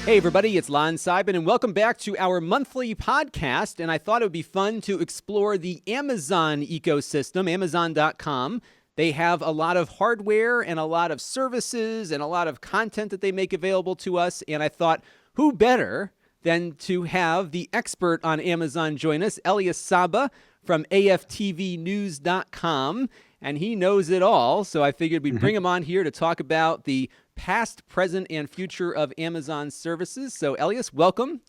Hey everybody, it's Lon.TV, and welcome back to our monthly podcast. And I thought it would be fun to explore the Amazon ecosystem, Amazon.com. They have a lot of hardware and a lot of services and a lot of content that they make available to us. And I thought, who better than to have the expert on Amazon join us, Elias Saba from AFTVNews.com. And he knows it all. So I figured we'd bring him on here to talk about the past, present, and future of Amazon services. So Elias, welcome.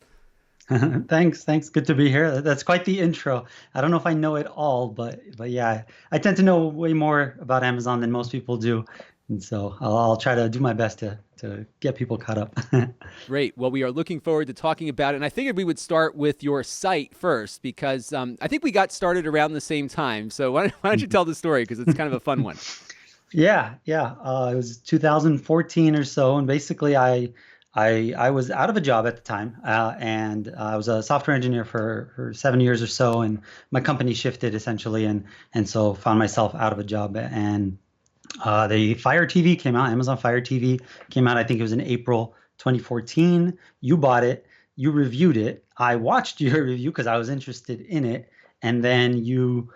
Thanks. Good to be here. That's quite the intro. I don't know if I know it all, but yeah, I tend to know way more about Amazon than most people do. And so I'll try to do my best to get people caught up. Great. Well, we are looking forward to talking about it. And I figured we would start with your site first because I think we got started around the same time. So why don't you tell the story, because it's kind of a fun one. Yeah. It was 2014 or so, and basically I was out of a job at the time, and I was a software engineer for 7 years or so, and my company shifted essentially, and so found myself out of a job. And the Fire TV came out. Amazon Fire TV came out. I think it was in April 2014. You bought it. You reviewed it. I watched your review because I was interested in it, and then you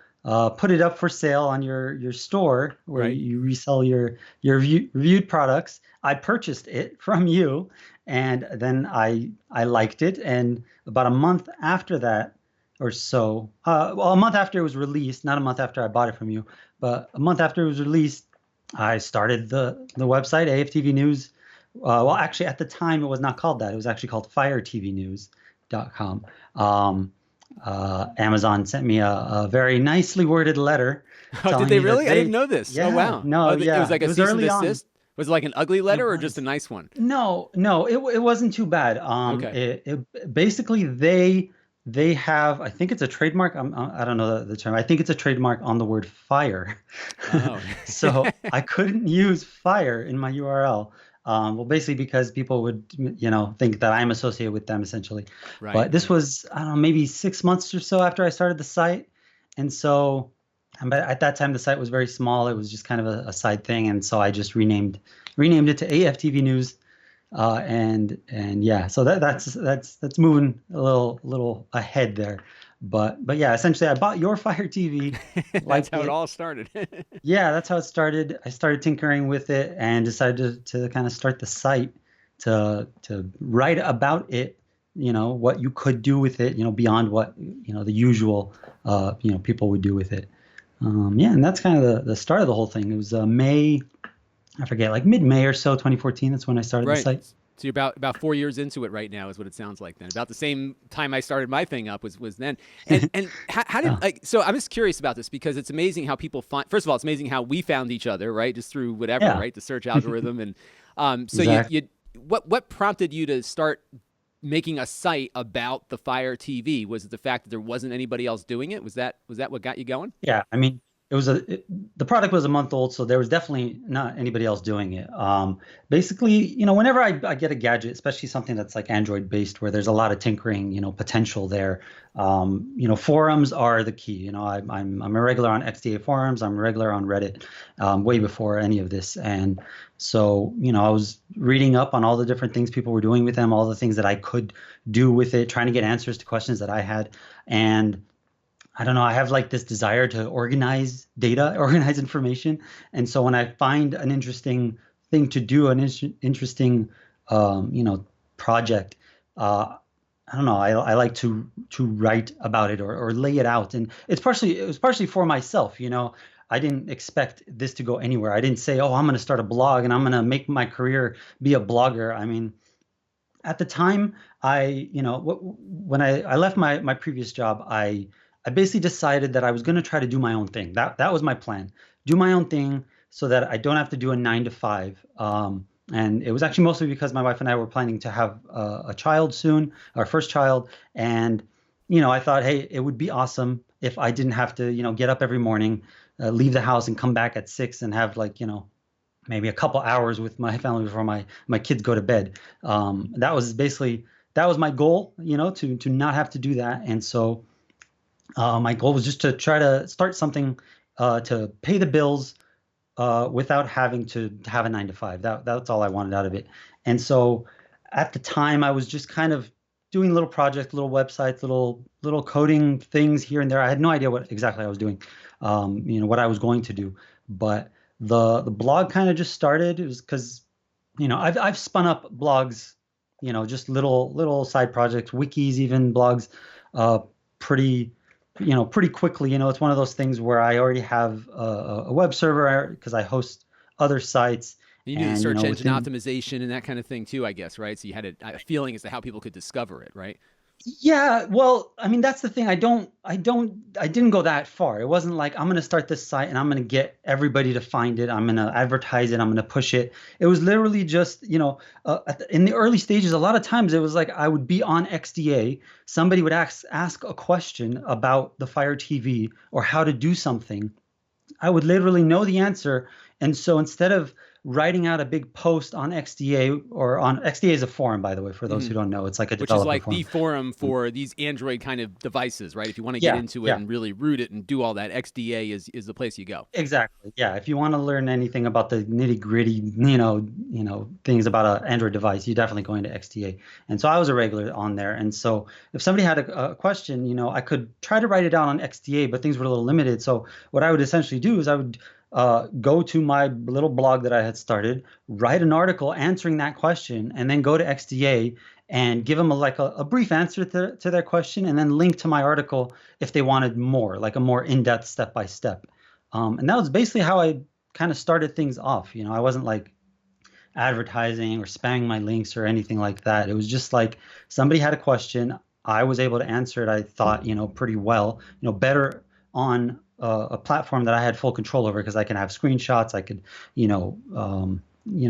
put it up for sale on your store where Right. you resell your reviewed products. I purchased it from you, and then I liked it. And about a month after that or so, well, a month after it was released, not a month after I bought it from you, but a month after it was released, I started the website, AFTV News. Well, actually, at the time, it was not called that. It was actually called FireTVNews.com. Amazon sent me a very nicely worded letter Oh, did telling they me that really? I didn't know this. Oh, yeah, wow. no, Oh, it yeah, was like it a was cease and early on. desist? Was it like an ugly It letter or just a was. nice one? No, it wasn't too bad. Okay. Basically they have, I think it's a trademark. I don't know the term. I think it's a trademark on the word fire. Oh, So I couldn't use fire in my URL. Well, basically because people would, think that I'm associated with them essentially. right, But this right. was, I don't know, maybe 6 months or so after I started the site. And so, but at that time the site was very small. It was just kind of a side thing. And so I just renamed it to AFTV News. And yeah, so that's moving a little ahead there. But yeah, essentially I bought your Fire TV, That's liked how it it. all started. Yeah, that's how it started. I started tinkering with it and decided to kind of start the site to write about it, what you could do with it, beyond what, the usual people would do with it. Yeah, and that's kind of the start of the whole thing. It was May, I forget, like mid-May or so, 2014. That's when I started the Right. site. So you're about 4 years into it right now, is what it sounds like. Then about the same time I started my thing up was then. And how did Yeah. like so? I'm just curious about this because it's amazing how people find. First of all, it's amazing how we found each other, right? Just through whatever, Yeah, right? The search algorithm, and so exactly. what prompted you to start making a site about the Fire TV? Was it the fact that there wasn't anybody else doing it? Was that what got you going? Yeah, I mean, the product was a month old, so there was definitely not anybody else doing it. Basically, whenever I get a gadget, especially something that's like Android based, where there's a lot of tinkering, potential there. Forums are the key. I'm a regular on XDA forums. I'm a regular on Reddit, way before any of this. And so, I was reading up on all the different things people were doing with them, all the things that I could do with it, trying to get answers to questions that I had. And I don't know, I have like this desire to organize data, organize information. And so when I find an interesting thing to do, an interesting, project, I don't know, I like to write about it or lay it out. And it was partially for myself. I didn't expect this to go anywhere. I didn't say, oh, I'm going to start a blog and I'm going to make my career be a blogger. I mean, at the time, when I left my previous job, I basically decided that I was going to try to do my own thing. That was my plan. Do my own thing so that I don't have to do a 9 to 5. And it was actually mostly because my wife and I were planning to have a child soon, our first child. And, I thought, hey, it would be awesome if I didn't have to, get up every morning, leave the house and come back at 6 and have like, maybe a couple hours with my family before my kids go to bed. That was my goal, to not have to do that. And so my goal was just to try to start something to pay the bills without having to have a 9 to 5. That's all I wanted out of it. And so at the time I was just kind of doing little projects, little websites, little coding things here and there. I had no idea what exactly I was doing, what I was going to do. But the blog kind of just started. It was because, I've spun up blogs, just little side projects, wikis, even blogs, uh, pretty, pretty quickly. It's one of those things where I already have a web server because I host other sites. You knew the And, search engine within optimization and that kind of thing too, I guess, right? So you had a feeling as to how people could discover it, right? Yeah, well, I mean, that's the thing. I didn't go that far. It wasn't like I'm going to start this site and I'm going to get everybody to find it. I'm going to advertise it. I'm going to push it. It was literally just, in the early stages, a lot of times it was like I would be on XDA. Somebody would ask a question about the Fire TV or how to do something. I would literally know the answer. And so instead of writing out a big post on XDA, or on XDA is a forum, by the way, for those who don't know, it's like a Which is developer like the forum. forum for these Android kind of devices, right? If you want to get Yeah, into it yeah. and really root it and do all that, XDA is the place you go. Exactly. Yeah. If you want to learn anything about the nitty gritty, things about an Android device, you're definitely going to XDA. And so I was a regular on there. And so if somebody had a question, I could try to write it down on XDA, but things were a little limited. So what I would essentially do is I would go to my little blog that I had started, write an article answering that question, and then go to XDA and give them a brief answer to their question, and then link to my article if they wanted more, like a more in-depth step by step. And that was basically how I kind of started things off. I wasn't like advertising or spamming my links or anything like that. It was just like somebody had a question. I was able to answer it, I thought, pretty well, better on a platform that I had full control over because I can have screenshots. I could,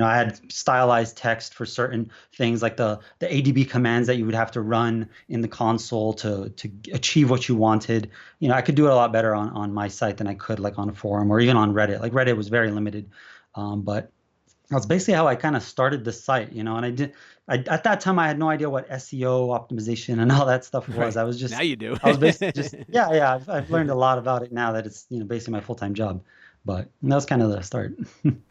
I had stylized text for certain things like the ADB commands that you would have to run in the console to achieve what you wanted. I could do it a lot better on my site than I could like on a forum or even on Reddit. Like Reddit was very limited, but that's basically how I kind of started the site, and at that time I had no idea what SEO optimization and all that stuff was. Right. I was Now just, you do. I was basically just, yeah. I've learned a lot about it now that it's, basically my full-time job, but that was kind of the start.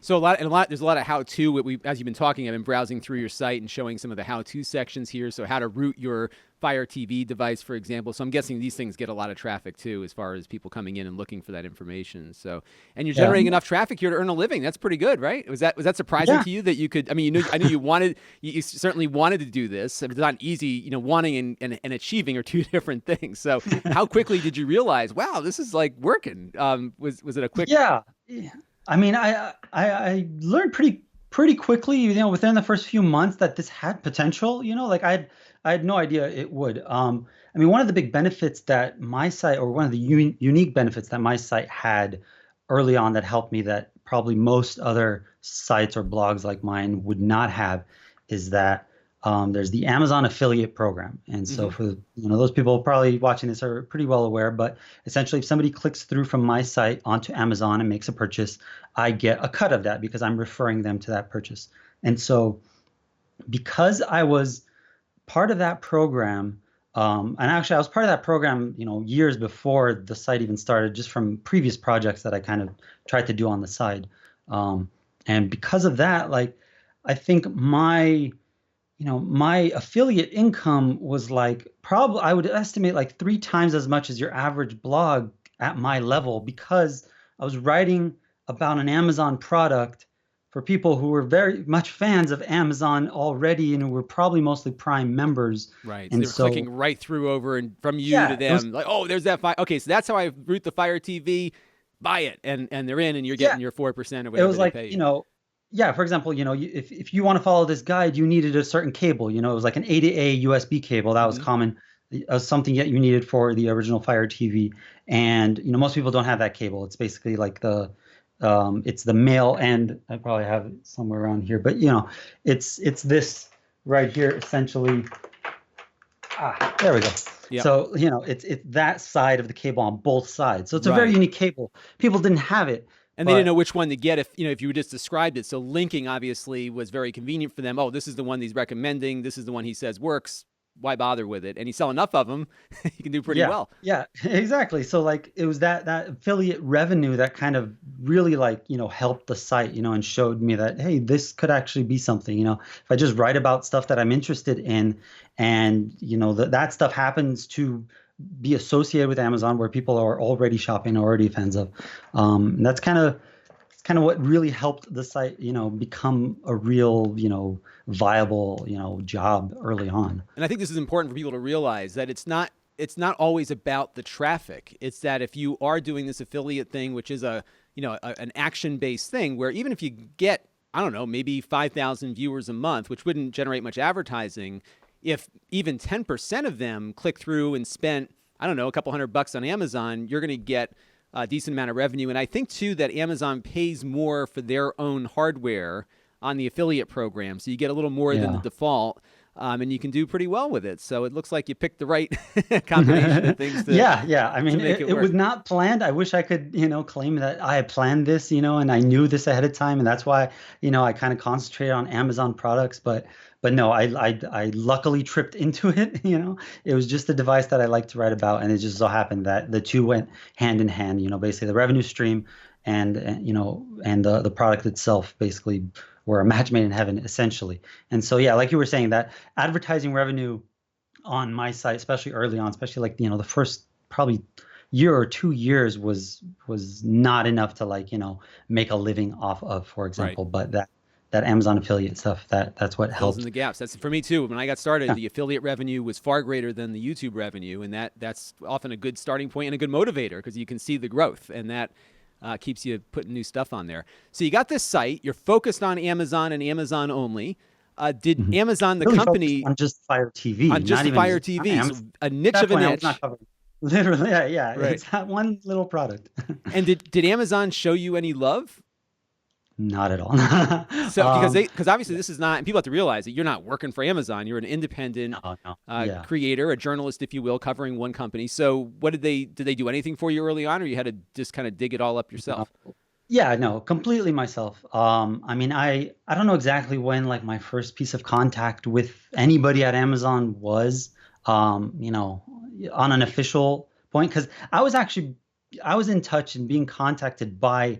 So there's a lot of how-to. As you've been talking, I've been browsing through your site and showing some of the how-to sections here. So how to root your Fire TV device, for example. So I'm guessing these things get a lot of traffic too, as far as people coming in and looking for that information. So, and you're Yeah. generating enough traffic here to earn a living. That's pretty good, right? Was that surprising Yeah. to you that you could? I mean, I knew you certainly wanted to do this. It's not easy, wanting and achieving are two different things. So, how quickly did you realize, wow, this is like working? Was it a quick? Yeah. Yeah. I mean, I learned pretty quickly, within the first few months that this had potential. Like I had no idea it would. I mean, one of the big benefits that my site, or one of the unique benefits that my site had early on that helped me that probably most other sites or blogs like mine would not have, is that there's the Amazon affiliate program. And so Mhm. for those people probably watching this are pretty well aware, but essentially if somebody clicks through from my site onto Amazon and makes a purchase, I get a cut of that because I'm referring them to that purchase. And so because I was part of that program, and actually I was part of that program, years before the site even started, just from previous projects that I kind of tried to do on the side. And because of that, like, I think my affiliate income was like, probably I would estimate like 3 times as much as your average blog at my level, because I was writing about an Amazon product for people who were very much fans of Amazon already and who were probably mostly Prime members. Right. So And they were clicking so, right through over and from you to yeah, it was, them. Like, oh, there's that fire. Okay, so that's how I root the Fire TV. Buy it, and they're in, and you're yeah, getting your 4% or it whatever was they like, pay you. yeah, for example, if you want to follow this guide, you needed a certain cable. It was like an A to A USB cable that was Hmm. common, something that you needed for the original Fire TV. And most people don't have that cable. It's basically like it's the male end. I probably have it somewhere around here, but it's this right here essentially. There we go. Yep. So it's that side of the cable on both sides. So it's a very Right. unique cable. People didn't have it, And they didn't know but which one to get if you just described it. So linking obviously was very convenient for them. Oh, this is the one he's recommending. This is the one he says works. why bother with it? And you sell enough of them, you can do pretty Yeah, well. yeah, exactly. So like it was that affiliate revenue that kind of really like, helped the site, and showed me that, hey, this could actually be something, if I just write about stuff that I'm interested in and, that stuff happens to be associated with Amazon where people are already shopping, already fans of. That's kind of what really helped the site, become a real, viable, job early on. And I think this is important for people to realize that it's not always about the traffic. It's that if you are doing this affiliate thing, which is an action based thing, where even if you get, I don't know, maybe 5,000 viewers a month, which wouldn't generate much advertising, if even 10% of them click through and spent, I don't know, a couple $100 on Amazon, you're going to get a decent amount of revenue. And I think too that Amazon pays more for their own hardware on the affiliate program, so you get a little more than the Yeah. default. And you can do pretty well with it. So it looks like you picked the right combination of things Yeah, yeah. I to mean, make it, it it work. was not planned. I wish I could, claim that I had planned this, and I knew this ahead of time, and that's why, I kind of concentrated on Amazon products. But no, I luckily tripped into it. It was just a device that I like to write about, and it just so happened that the two went hand in hand. Basically the revenue stream and the product itself basically were a match made in heaven, essentially. And so yeah, like you were saying, that advertising revenue on my site, especially early on, especially like the first probably year or 2 years was not enough to like make a living off of, for Right. example. But that Amazon affiliate stuff, that's what Fills in helped. the gaps. That's for me too. When I got started, Yeah. the affiliate revenue was far greater than the YouTube revenue, and that's often a good starting point and a good motivator because you can see the growth, and that keeps you putting new stuff on there. So you got this site. You're focused on Amazon and Amazon only. Did Mhm. Amazon, the Really focused company, on just Fire on TV, just not the even Fire just not TV? So Amazon. a At niche that of a point, I was niche, not covering. Literally, yeah, yeah. right? It's that one little product. And did Amazon show you any love? Not at all. So because obviously Yeah, this is not, and people have to realize that you're not working for Amazon. You're an independent no, no. Yeah. creator, a journalist, if you will, covering one company. So what did they do anything for you early on, or you had to just kind of dig it all up yourself? Yeah, no, completely myself. I mean, I don't know exactly when like my first piece of contact with anybody at Amazon was, on an official point, because I was in touch and being contacted by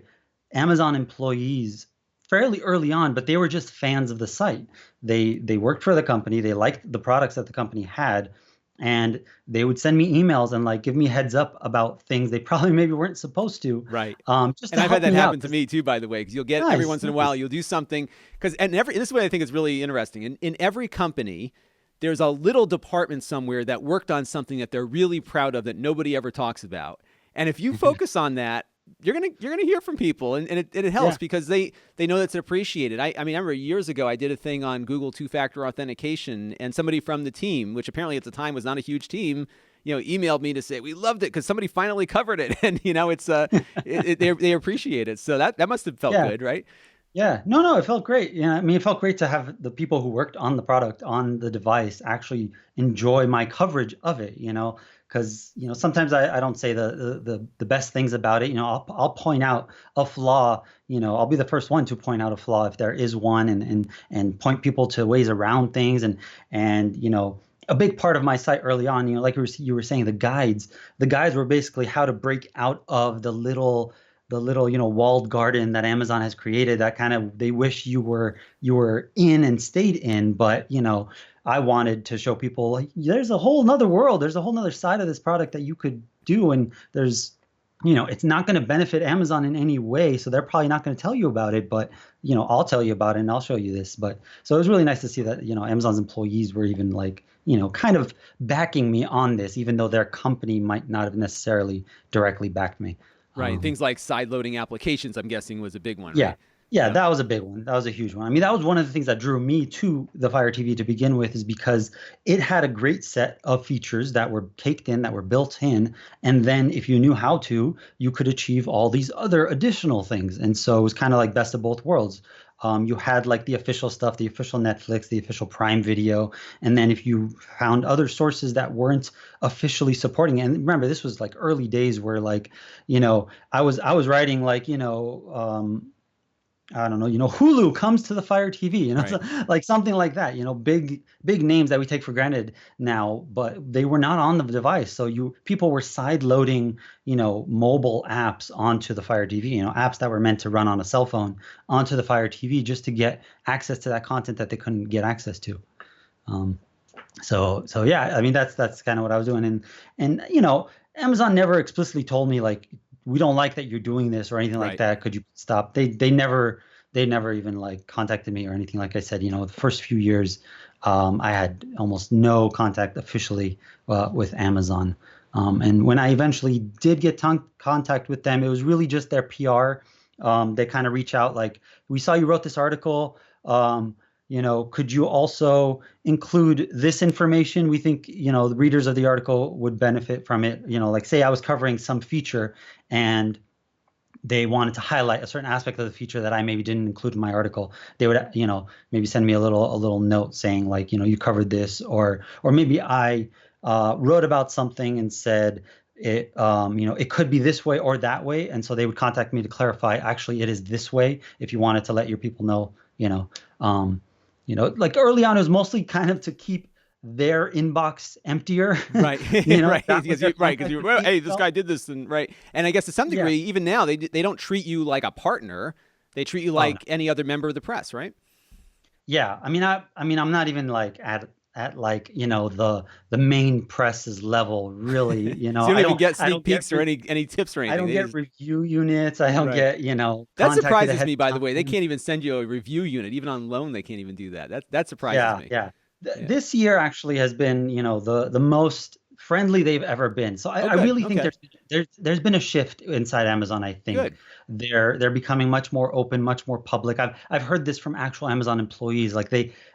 Amazon employees fairly early on, but they were just fans of the site. They worked for the company, they liked the products that the company had, and they would send me emails and like give me heads up about things they probably maybe weren't supposed to, Right. just And to I've had help that me out. happen to me too, by the way, because you'll get every Nice, once in a while, nice. you'll do something because, and this is what I think is really interesting. In every company, there's a little department somewhere that worked on something that they're really proud of that nobody ever talks about. And if you focus on that, you're gonna hear from people, and it helps Yeah. because they know that's appreciated. I mean, I remember years ago I did a thing on Google two-factor authentication, and somebody from the team, which apparently at the time was not a huge team, emailed me to say we loved it because somebody finally covered it, and it's they appreciate it. So that must have felt Yeah. good, right? Yeah, no, no, it felt great. I mean, it felt great to have the people who worked on the product, on the device, actually enjoy my coverage of it, because, sometimes I don't say the best things about it. I'll point out a flaw, I'll be the first one to point out a flaw if there is one, and point people to ways around things. And a big part of my site early on, like you were saying, the guides were basically how to break out of the little walled garden that Amazon has created, that kind of they wish you were in and stayed in. But I wanted to show people like there's a whole nother world, there's a whole nother side of this product that you could do, and it's not going to benefit Amazon in any way, so they're probably not going to tell you about it, but I'll tell you about it and I'll show you this. But so it was really nice to see that Amazon's employees were even like kind of backing me on this, even though their company might not have necessarily directly backed me. Right. um, Things like side loading applications, I'm guessing, was a big one, yeah. right? Yeah, Yep. that was a big one. That was a huge one. I mean, that was one of the things that drew me to the Fire TV to begin with, is because it had a great set of features that were caked in, that were built in. And then if you knew how to, you could achieve all these other additional things. And so it was kind of like best of both worlds. You had like the official stuff, the official Netflix, the official Prime Video. And then if you found other sources that weren't officially supporting it, and remember, this was like early days where like, I was writing like, I don't know, Hulu comes to the Fire TV, Right. so, like something like that, big names that we take for granted now, but they were not on the device. So people were side loading, mobile apps onto the Fire TV, apps that were meant to run on a cell phone onto the Fire TV just to get access to that content that they couldn't get access to. Um, so yeah, I mean that's kind of what I was doing, and Amazon never explicitly told me like we don't like that you're doing this or anything like Right. that. Could you stop? They never even like contacted me or anything. Like I said, the first few years, I had almost no contact officially with Amazon. And when I eventually did get contact with them, it was really just their PR. They kind of reach out like, we saw you wrote this article. Could you also include this information? We think, the readers of the article would benefit from it. Like say I was covering some feature and they wanted to highlight a certain aspect of the feature that I maybe didn't include in my article. They would, maybe send me a little note saying like, you covered this, or maybe I wrote about something and said it, it could be this way or that way. And so they would contact me to clarify, actually, it is this way if you wanted to let your people know, um, like early on, it was mostly kind of to keep their inbox emptier. Right, right, That was their right, because contact you with were, me. hey, this guy did this, and right, and I guess to some Yeah. degree, even now, they don't treat you like a partner; they treat you Oh no. like any other member of the press, right? Yeah. I mean, I'm not even like at like, the main press's level, really. So you don't even get I sneak don't get peeks or any tips or I anything. don't They get just review units. I don't right. get, That contacted surprises ahead me, by the of way. They time. can't even send you a review unit, even on loan. They can't even do that. That surprises Yeah, me. yeah. Yeah. This year actually has been, the most friendly they've ever been. So I, Oh, I good. really think Okay. there's been a shift inside Amazon. I think Good. they're becoming much more open, much more public. I've heard this from actual Amazon employees. Like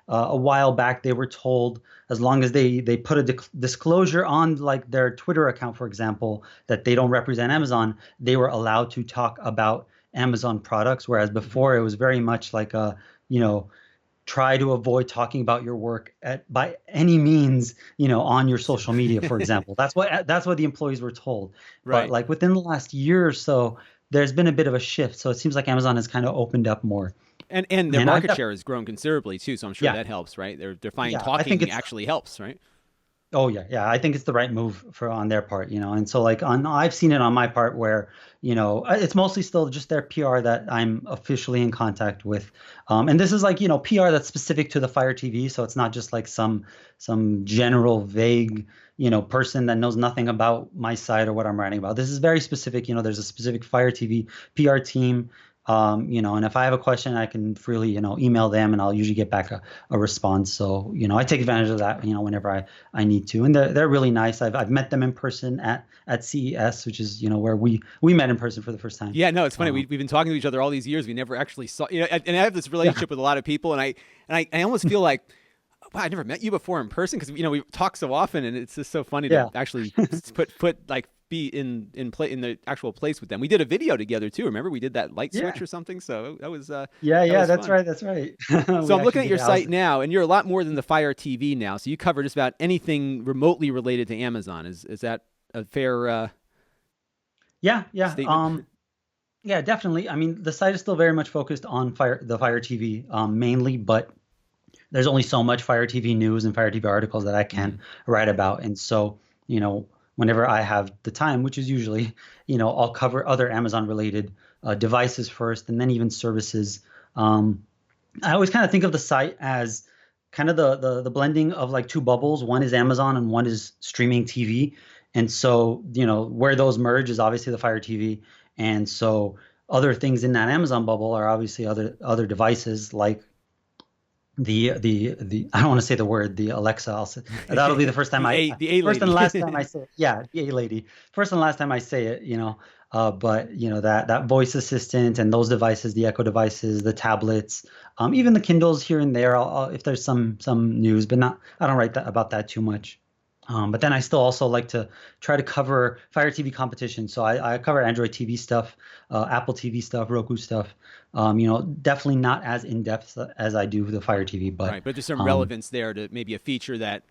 a while back they were told as long as they put a disclosure on like their Twitter account, for example, that they don't represent Amazon, they were allowed to talk about Amazon products. Whereas Hmm. before it was very much like a, you know try to avoid talking about your work by any means, on your social media, for example. That's what the employees were told. But Right. like within the last year or so, there's been a bit of a shift. So it seems like Amazon has kind of opened up more. And their And market share has grown considerably too. So I'm sure yeah, that helps, right? They're finding yeah, I think talking it's actually helps, right? Oh yeah, yeah. I think it's the right move for on their part, And so like I've seen it on my part where, it's mostly still just their PR that I'm officially in contact with. And this is like, PR that's specific to the Fire TV, so it's not just like some general vague, person that knows nothing about my site or what I'm writing about. This is very specific, there's a specific Fire TV PR team. And if I have a question, I can freely, email them and I'll usually get back a response. So, I take advantage of that, whenever I need to, and they're really nice. I've met them in person at CES, which is where we met in person for the first time. Yeah, no, it's funny. Um, We've been talking to each other all these years. We never actually saw, and I have this yeah, relationship with a lot of people, and I almost feel like, wow, I never met you before in person because we talk so often, and it's just so funny to yeah, actually put like be in the actual place with them. We did a video together too. Remember, we did that light switch yeah, or something. So yeah, that yeah. was That's fun. right, that's right. So We I'm looking actually at did your it. I was, site now, and you're a lot more than the Fire TV now. So you cover just about anything remotely related to Amazon. Is that a fair yeah, yeah, statement? yeah, definitely. I mean, the site is still very much focused on the Fire TV, mainly, but there's only so much Fire TV news and Fire TV articles that I Mm, can write about. And so, whenever I have the time, which is usually, I'll cover other Amazon related devices first and then even services. Um, I always kind of think of the site as kind of the blending of like two bubbles. One is Amazon and one is streaming TV. And so, where those merge is obviously the Fire TV. And so other things in that Amazon bubble are obviously other devices like the I don't want to say the word the Alexa. That'll be the first time the A first and lady. last time I say it. Yeah, the A lady. First and last time I say it. But that voice assistant and those devices, the Echo devices, the tablets, even the Kindles here and there. If there's some news, but not. I don't write about that too much. But then I still also like to try to cover Fire TV competition. So I cover Android TV stuff, Apple TV stuff, Roku stuff. Definitely not as in depth as I do the Fire TV, but Right, but there's some um, relevance there to maybe a feature that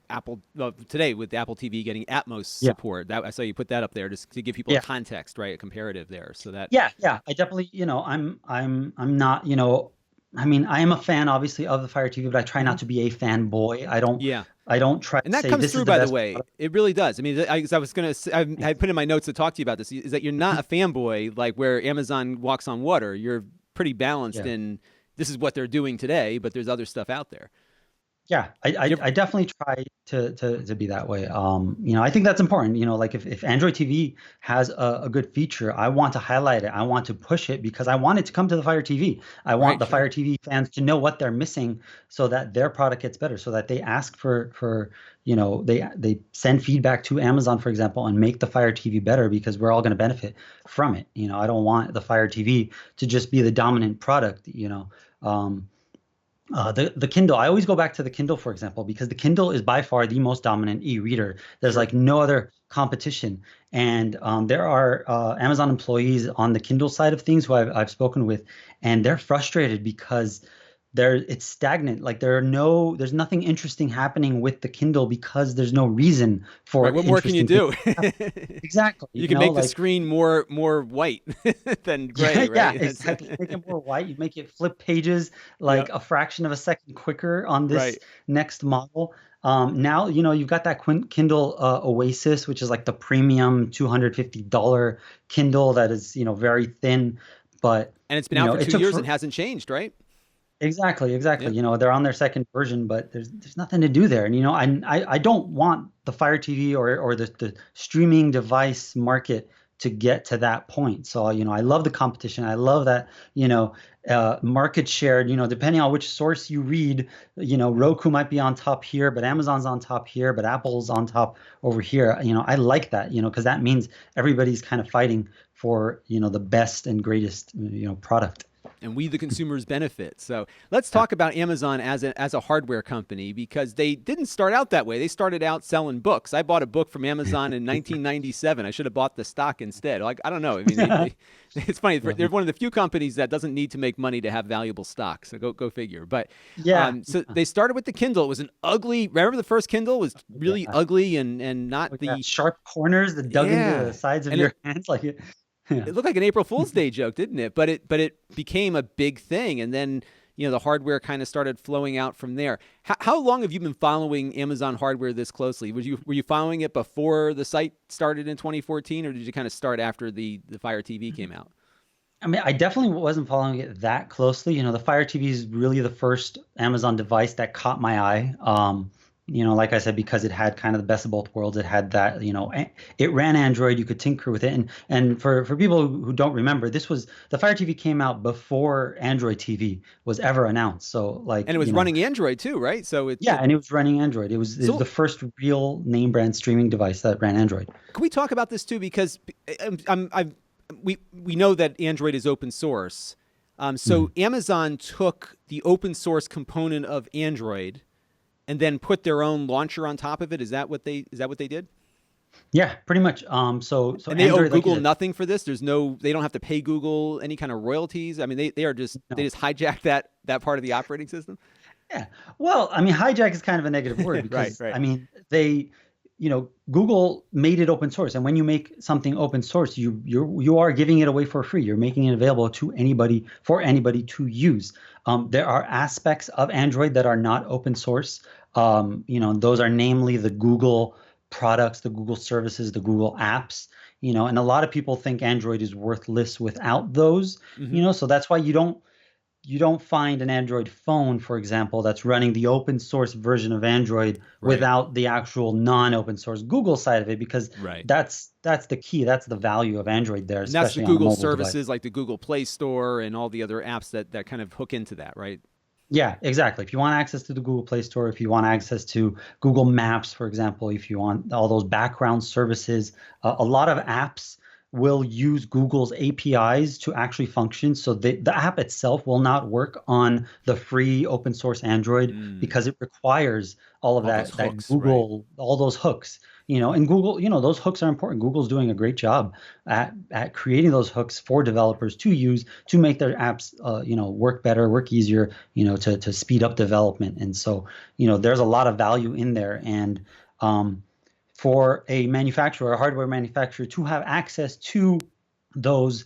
Apple today with Apple TV getting Atmos yeah, support. That I saw you put that up there just to give people a yeah, context, right? A comparative there, so that yeah. I definitely, I'm not, I mean, I am a fan obviously of the Fire TV, but I try Mhm. not to be a fanboy. Yeah. I don't try And to that say comes this is through, the by the best way. product. It really does. I mean, I was gonna, I put in my notes to talk to you about this. Is that you're not a fanboy like where Amazon walks on water. You're pretty balanced Yeah. in this is what they're doing today, but there's other stuff out there. Yeah, You ever, I definitely try to be that way. I think that's important. Like if Android TV has a good feature, I want to highlight it. I want to push it because I want it to come to the Fire TV. I want right? the Sure. Fire TV fans to know what they're missing so that their product gets better, so that they ask they send feedback to Amazon, for example, and make the Fire TV better because we're all going to benefit from it. I don't want the Fire TV to just be the dominant product. Um, the Kindle, I always go back to the Kindle, for example, because the Kindle is by far the most dominant e-reader. There's Sure. like no other competition. And there are Amazon employees on the Kindle side of things who I've spoken with, and they're frustrated because it's stagnant. Like there's nothing interesting happening with the Kindle because there's no reason Right. for What more can you interesting things. do? Exactly. You can make the screen more white than Yeah, gray, yeah, right? That's exactly. You make it more white. You make it flip pages like yep. a fraction of a second quicker on this Right. next model. Now, you've got that Kindle Oasis, which is like the premium $250 Kindle that is, very thin. But, And it's been out for it 2 took years and for hasn't changed, right? exactly, exactly. Yep. They're on their second version, but there's nothing to do there. And, I don't want the Fire TV or the streaming device market to get to that point. So, I love the competition. I love that, market share, depending on which source you read, Roku might be on top here, but Amazon's on top here, but Apple's on top over here. I like that, because that means everybody's kind of fighting for, the best and greatest, product. And we the consumers benefit. So let's Yeah. talk about Amazon as a hardware company because they didn't start out that way. They started out selling books. I bought a book from Amazon in 1997. I should have bought the stock instead. Like I don't know. I mean, it's funny. They're one of the few companies that doesn't need to make money to have valuable stock. So go figure. But Yeah. so they started with the Kindle. It was an ugly. Remember the first Kindle was really Yeah. ugly and not Yeah, the sharp corners that dug into yeah. the sides of And your hands, like it. Yeah. it looked like an April Fool's Day joke, didn't it? But it became a big thing, and then the hardware kind of started flowing out from there. How long have you been following Amazon hardware this closely? Were you following it before the site started in 2014, or did you kind of start after the Fire TV came out? I mean, I definitely wasn't following it that closely. The Fire TV is really the first Amazon device that caught my eye. Like I said, because it had kind of the best of both worlds. It had that, it ran Android. You could tinker with it. And for people who don't remember, the Fire TV came out before Android TV was ever announced. So like, And it was running Android too, right? So yeah, and it was running Android. It was the so first real name brand streaming device that ran Android. can we talk about this too? Because we know that Android is open source. So Mhm. Amazon took the open source component of Android and then put their own launcher on top of it. Is that what they did? Yeah, pretty much. So And they owe Android, like you Google said, nothing for this. They don't have to pay Google any kind of royalties. I mean, they are just they no. just hijacked that part of the operating system. Yeah. Well, I mean, hijack is kind of a negative word Right, because right, I mean, Google made it open source, and when you make something open source, you are giving it away for free. You're making it available to anybody for anybody to use. There are aspects of Android that are not open source. Those are namely the Google products, the Google services, the Google apps. And a lot of people think Android is worthless without those. hmm So that's why you don't find an Android phone, for example, that's running the open source version of Android right, without the actual non-open source Google side of it, because right. that's the key. That's the value of Android there, And that's the especially on a Google mobile device. services like the Google Play Store and all the other apps that kind of hook into that, right? Yeah, exactly. If you want access to the Google Play Store, if you want access to Google Maps, for example, if you want all those background services, a lot of apps will use Google's APIs to actually function. So the app itself will not work on the free open source Android because it requires all of All those that hooks, right? Google, all those hooks. And Google, those hooks are important. Google's doing a great job at creating those hooks for developers to use to make their apps, work better, work easier, to speed up development. And so, there's a lot of value in there. And for a manufacturer, a hardware manufacturer, to have access to those,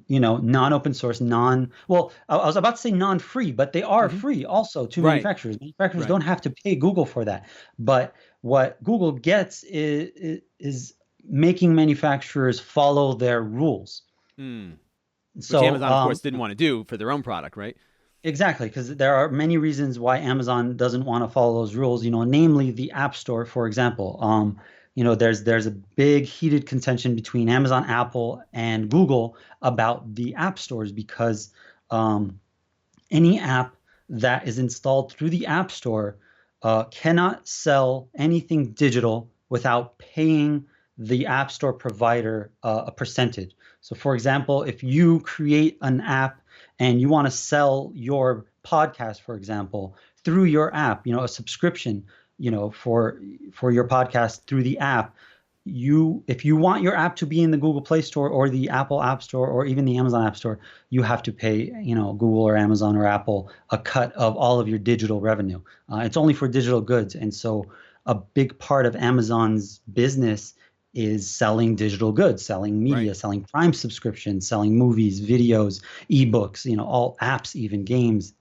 non-open source, well, I was about to say non-free, but they are free also to Right. manufacturers. Manufacturers Right. don't have to pay Google for that. But what Google gets is making manufacturers follow their rules. Which So, Amazon, of course, didn't want to do for their own product, right? exactly, because there are many reasons why Amazon doesn't want to follow those rules, namely the App Store, for example. There's a big heated contention between Amazon, Apple, and Google about the app stores because any app that is installed through the App Store cannot sell anything digital without paying the App Store provider a percentage. So, for example, if you create an app and you want to sell your podcast, for example, through your app, a subscription, for your podcast through the app, if you want your app to be in the Google Play Store or the Apple App Store or even the Amazon App Store, you have to pay, Google or Amazon or Apple a cut of all of your digital revenue. It's only for digital goods. And so a big part of Amazon's business is selling digital goods, selling media, Right. selling Prime subscriptions, selling movies, videos, ebooks, all apps, even games.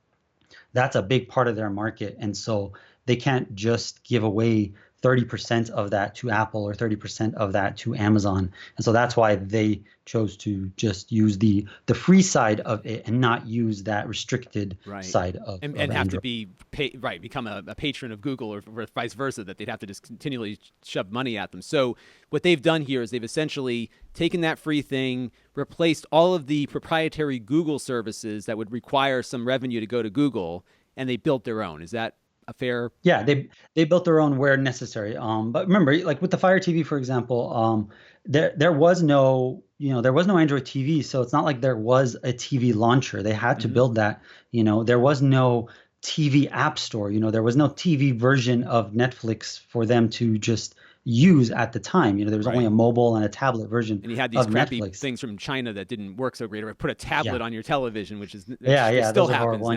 That's a big part of their market. And so they can't just give away 30% of that to Apple or 30% of that to Amazon. And so that's why they chose to just use the free side of it and not use that restricted side of and Android. have to become a patron of Google or vice versa, that they'd have to just continually shove money at them. So what they've done here is they've essentially taken that free thing, replaced all of the proprietary Google services that would require some revenue to go to Google, and they built their own. Is that a fair? Yeah, they built their own where necessary. But remember, like with the Fire TV, for example, there was no Android TV, so it's not like there was a TV launcher. They had to build that. There was no TV app store. There was no TV version of Netflix for them to just use at the time. There was only a mobile and a tablet version. And you had these of crappy Netflix. things from China that didn't work so great, or put a tablet on your television, which still those are happens horrible.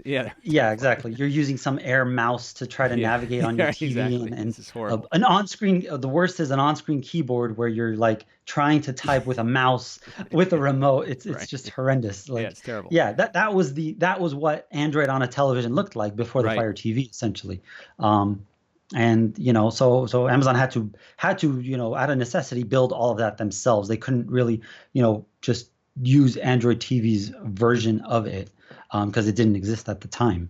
now. Yeah, exactly. You're using some Air mouse to try to navigate on your TV, exactly. and This is horrible. an on-screen. The worst is an on-screen keyboard where you're like trying to type with a mouse with a remote. It's just horrendous. Like, it's terrible. Yeah, that was what Android on a television looked like before the Fire TV, essentially. And so Amazon had to out of necessity build all of that themselves. They couldn't really just use Android TV's version of it because it didn't exist at the time.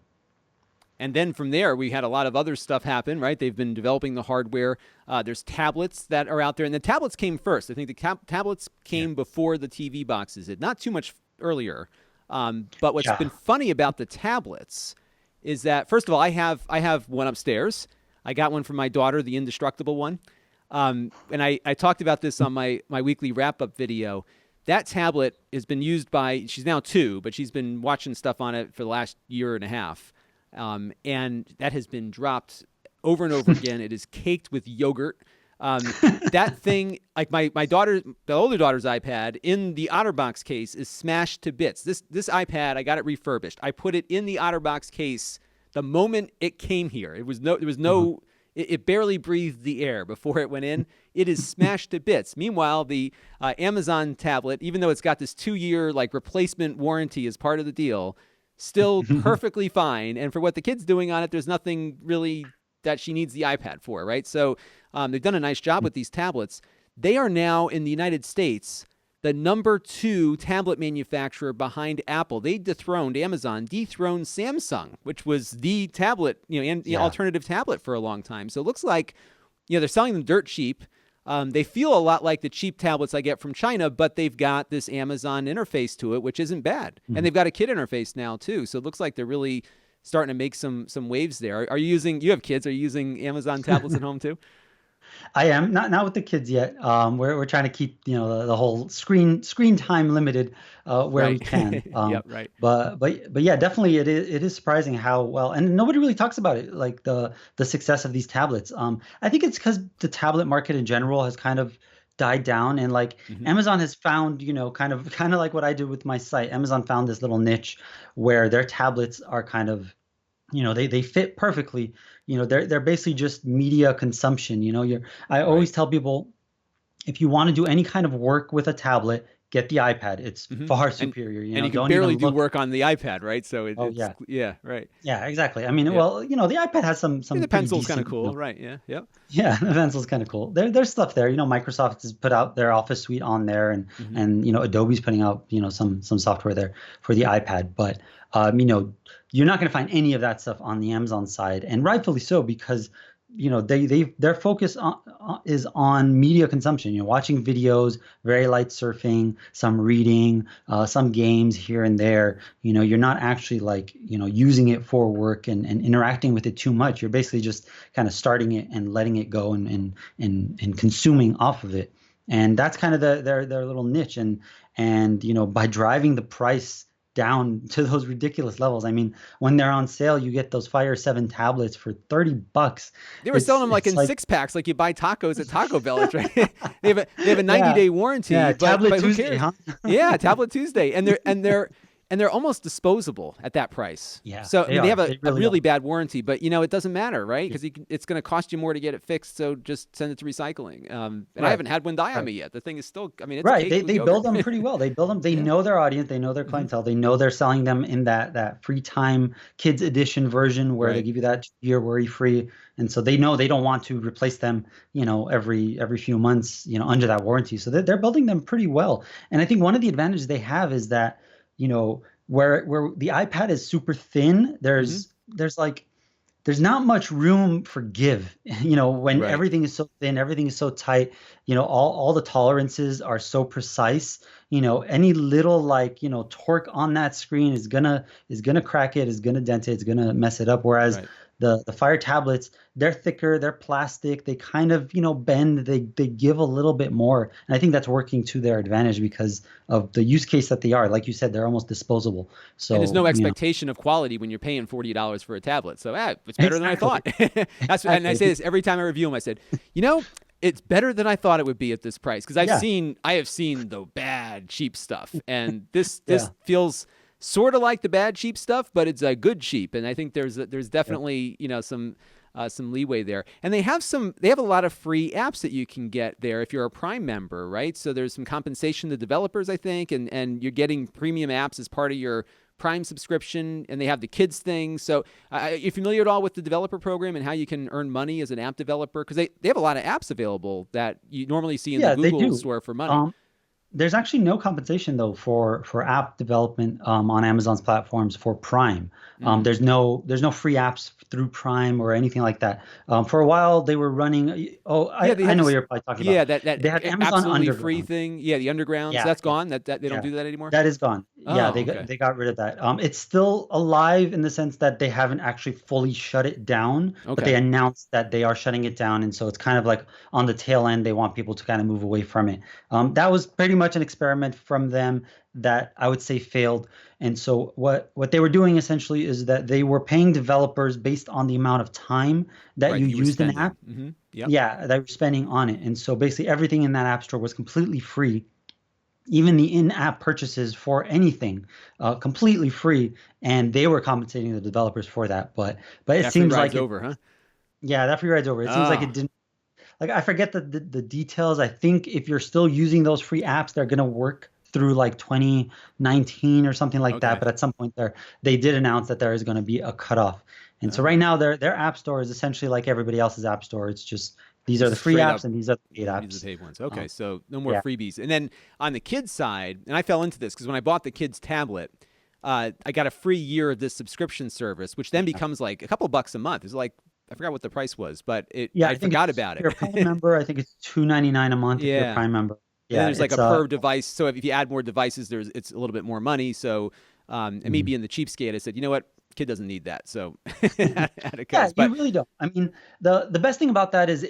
And then from there, we had a lot of other stuff happen, right? They've been developing the hardware. There's tablets that are out there, and the tablets came first. I think the tablets came before the TV boxes did, not too much earlier. But what's been funny about the tablets is that, first of all, I have one upstairs. I got one from my daughter, the indestructible one. And I talked about this on my weekly wrap-up video. That tablet has been used by, she's now 2, but she's been watching stuff on it for the last year and a half. And that has been dropped over and over again. It is caked with yogurt. That thing, like the older daughter's iPad, in the OtterBox case is smashed to bits. This iPad, I got it refurbished. I put it in the OtterBox case the moment it came here. It barely breathed the air before it went in. It is smashed to bits. Meanwhile, the Amazon tablet, even though it's got this 2-year replacement warranty as part of the deal, still perfectly fine. And for what the kid's doing on it, there's nothing really that she needs the iPad for, right? So they've done a nice job with these tablets. They are now, in the United States, the number 2 tablet manufacturer behind Apple. Amazon dethroned Samsung, which was the tablet, alternative tablet for a long time. So it looks like, they're selling them dirt cheap. They feel a lot like the cheap tablets I get from China, but they've got this Amazon interface to it, which isn't bad. And they've got a kid interface now too. So it looks like they're really starting to make some waves there. You have kids? Are you using Amazon tablets at home too? I am not with the kids yet. We're trying to keep the whole screen time limited where we Right. can. Yep. Right. But yeah, definitely it is surprising how well, and nobody really talks about it, like the success of these tablets. I think it's because the tablet market in general has kind of died down, and like Hmm. Amazon has found, kind of like what I did with my site. Amazon found this little niche where their tablets are kind of, they fit perfectly. They're basically just media consumption. I Right. always tell people, if you want to do any kind of work with a tablet, get the iPad. It's Hmm. far And superior. you can Don't barely even do look. work on the iPad, right? So Oh yeah, yeah. Right. yeah, exactly. I mean, Yeah. well, the iPad has some Yeah, some the pretty pencil's kind of decent, cool, right? Yeah. Yep. yeah, the pencil's kind of cool. There's stuff there. Microsoft has put out their Office suite on there, and Hmm. and Adobe's putting out some software there for the iPad. But you're not going to find any of that stuff on the Amazon side, and rightfully so, because their focus is on media consumption. Watching videos, very light surfing, some reading, some games here and there. You're not actually like using it for work and interacting with it too much. You're basically just kind of starting it and letting it go and consuming off of it. And that's kind of their little niche. And by driving the price down to those ridiculous levels. I mean, when they're on sale, you get those Fire 7 tablets for $30. They were selling It's them like it's in like, six packs, like you buy tacos at Taco Bell. It's right. They have a 90 yeah, day warranty, yeah, but Tablet who Tuesday, cares? huh? Yeah, Tablet Tuesday, and they're almost disposable at that price. Yeah, So I they mean, they are. have They a really really are. bad warranty, but it doesn't matter, right? Yeah, Because it's going to cost you more to get it fixed. So just send it to recycling. And I right, haven't had one die on right. me yet. The thing is still, I mean, it's Right. caked with They yogurt. build them pretty well. They build them. They Yeah. know their audience. They know their Hmm. clientele. They know they're selling them in that free time kids edition version where they Right. give you that year worry free. And so they know they don't want to replace them, every few months, under that warranty. So they're building them pretty well. And I think one of the advantages they have is that, where the iPad is super thin, Hmm. there's not much room for give. When Right. everything is so thin, everything is so tight, all the tolerances are so precise. Any little, like, torque on that screen is gonna crack it, is gonna dent it, it's gonna mess it up. Whereas Right. the Fire tablets, they're thicker, they're plastic, they kind of, bend, they give a little bit more. And I think that's working to their advantage because of the use case that they are. Like you said, they're almost disposable. And there's So, no expectation of quality when you're paying $40 for a tablet. So, it's better than I exactly, thought. And I say exactly. this every time I review them. I said, it's better than I thought it would be at this price because Yeah, I have seen the bad cheap stuff, and this yeah. this feels sort of like the bad cheap stuff, but it's a good cheap, and I think there's Yeah. definitely some leeway there, and they have a lot of free apps that you can get there if you're a Prime member, right? So there's some compensation to developers, I think, and you're getting premium apps as part of your Prime subscription, and they have the kids thing. So you're familiar at all with the developer program and how you can earn money as an app developer? Because they have a lot of apps available that you normally see in the Yeah, they Google do. store for money. Um, there's actually no compensation though for app development on Amazon's platforms for Prime. Hmm. There's no free apps through Prime or anything like that. For a while they were running. Oh, Yeah, they I had know what this. you're probably talking about. Yeah, that They had Amazon absolutely free Underground. thing. Yeah, the underground. So Yeah, that's yeah, gone. That they don't yeah. do that anymore. That is gone. Yeah, Oh, they got okay. they got rid of that. It's still alive in the sense that they haven't actually fully shut it down, but they Okay. announced that they are shutting it down, and so it's kind of like on the tail end. They want people to kind of move away from it. That was pretty much an experiment from them that I would say failed. And so what they were doing essentially is that they were paying developers based on the amount of time that Right. you That you were used an app. spending. Hmm. Yep. Yeah, that you're spending on it. And so basically everything in that app store was completely free, even the in-app purchases for anything, completely free, and they were compensating the developers for that. But it That free seems ride's like it, over, huh? yeah, that free ride's over. It seems like it Ah. didn't. Like, I forget the details. I think if you're still using those free apps, they're gonna work through like 2019 or something like that. Okay. But at some point there, they did announce that there is going to be a cutoff. And so right Oh. now their app store is essentially like everybody else's app store. It's just these are the Just free straight apps up. and these are the paid These are the apps. paid ones. Okay, Um, so no more yeah. freebies. And then on the kids side, and I fell into this because when I bought the kids tablet, I got a free year of this subscription service, which then becomes like a couple bucks a month. It's like I forgot what the price was, but Yeah, I I think forgot it's about if you're a Prime it. member, I think it's 2.99 a month if you're a Yeah. Prime member. And then Yeah, there's like it's a per device. So if you add more devices, it's a little bit more money. So and me mhm. being the cheapskate, I said, you know what? kid doesn't need that. So out it Yeah, goes. you But really don't. I mean, the best thing about that is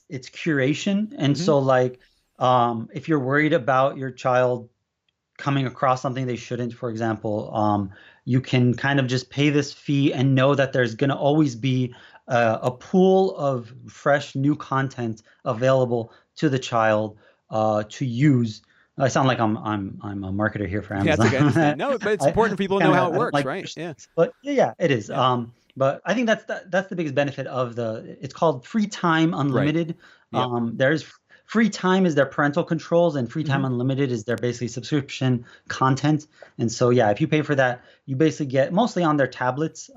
it's curation. And mhm, so like if you're worried about your child coming across something they shouldn't, for example, you can kind of just pay this fee and know that there's going to always be a pool of fresh new content available to the child to use. I sound like I'm a marketer here for yeah, that's okay. I understand. Amazon. No, but it's I important for people to kind know how of it I don't works, like right? push Yeah, things, but yeah, yeah, it is. yeah, But I think that's the biggest benefit of it's called free time right. unlimited. Yep. There's free time is their parental controls, and free Hmm. time unlimited is their basically subscription content. And so, yeah, if you pay for that, you basically get mostly on their tablets.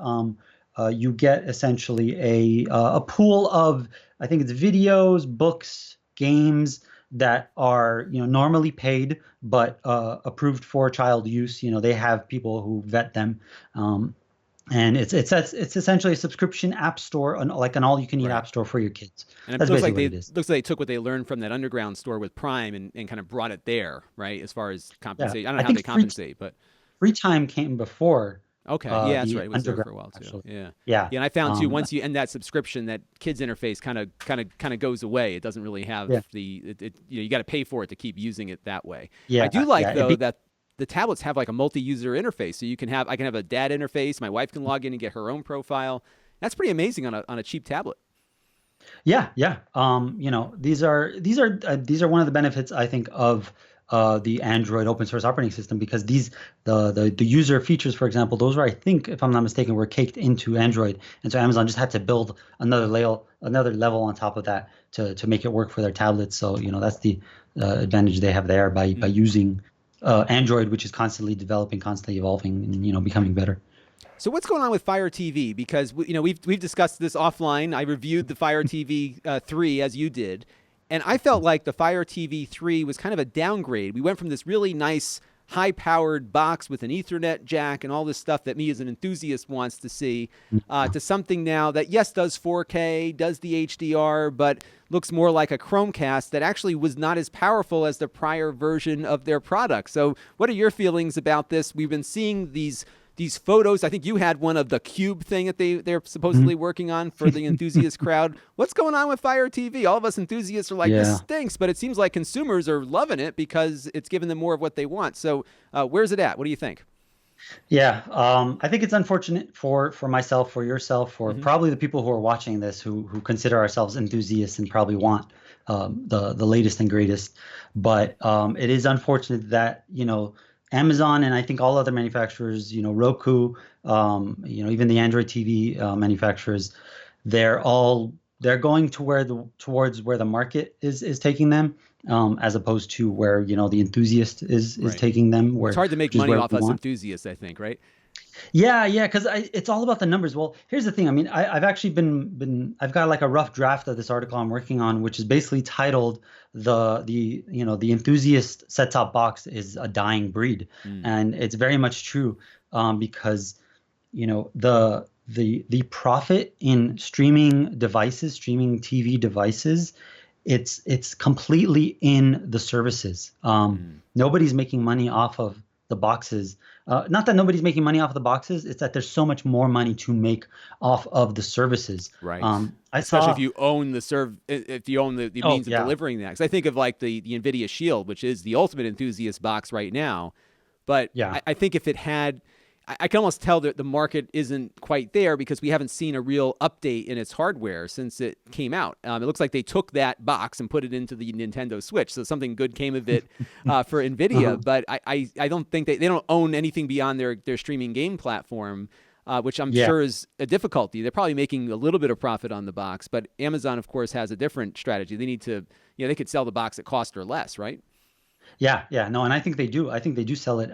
You get essentially a pool of, I think it's videos, books, games that are normally paid but approved for child use. They have people who vet them. Um, and it's essentially a subscription app store, like an all-you-can-eat Right. app store for your kids. And it That's looks basically like what it is. they took what they learned from that underground store with Prime and kind of brought it there, right? As far as Yeah, compensate, I don't I know how think they compensate, but free time came before okay, yeah, that's the right. It was there underground, for a while too. actually. Yeah, Yeah. yeah. And I found too, Um, once you end that subscription, that kids interface kind of goes away. It doesn't really have yeah, you got to pay for it to keep using it that way. I do yeah, like yeah. though that the tablets have like a multi-user interface, so I can have a dad interface. My wife can log in and get her own profile. That's pretty amazing on a cheap tablet. Yeah, yeah. These are one of the benefits, I think, of the Android open source operating system, because the user features, for example, those were, I think, if I'm not mistaken, were caked into Android, and so Amazon just had to build another level on top of that to make it work for their tablets. So that's the advantage they have there by Mm. using Android, which is constantly developing, constantly evolving, and becoming better. So what's going on with Fire TV? Because we've discussed this offline. I reviewed the Fire TV 3 as you did, and I felt like the Fire TV 3 was kind of a downgrade. We went from this really nice high-powered box with an Ethernet jack and all this stuff that me as an enthusiast wants to see, to something now that yes does 4K, does the HDR, but looks more like a Chromecast that actually was not as powerful as the prior version of their product. So what are your feelings about this? We've been seeing these photos. I think you had one of the cube thing that they're Mhm. supposedly working on for the enthusiast crowd. What's going on with Fire TV? All of us enthusiasts are like, this Yeah. stinks, but it seems like consumers are loving it because it's giving them more of what they want. So where's it at? What do you think? Yeah, I think it's unfortunate for myself, for yourself, for Hmm. probably the people who are watching this, who consider ourselves enthusiasts and probably want the latest and greatest. But it is unfortunate that Amazon, and I think all other manufacturers, Roku, even the Android TV manufacturers, they're going towards where the market is taking them, as opposed to where the enthusiast is Right. taking them, It's where hard to make which is money where off we us want. enthusiasts, I think, right? Yeah, yeah, because it's all about the numbers. Well, here's the thing. I mean, I've actually I've got like a rough draft of this article I'm working on, which is basically titled the enthusiast set-top box is a dying breed, Mm, and it's very much true, because the profit in streaming TV devices, it's completely in the services. mm, Nobody's making money off of the boxes. Not that nobody's making money off of the boxes, it's that there's so much more money to make off of the services. right. I Especially if saw. you own if you own the Oh means of yeah, delivering that. Because I think of like the NVIDIA Shield, which is the ultimate enthusiast box right now. But yeah. I think if it had, I can almost tell that the market isn't quite there because we haven't seen a real update in its hardware since it came out. It looks like they took that box and put it into the Nintendo Switch, so something good came of it for Uh-huh. NVIDIA. But I don't think they don't own anything beyond their streaming game platform. Which I'm Yeah. sure is a difficulty. They're probably making a little bit of profit on the box, but Amazon, of course, has a different strategy. They need to, they could sell the box at cost or less, right? Yeah, yeah, no, and I think they do. I think they do sell it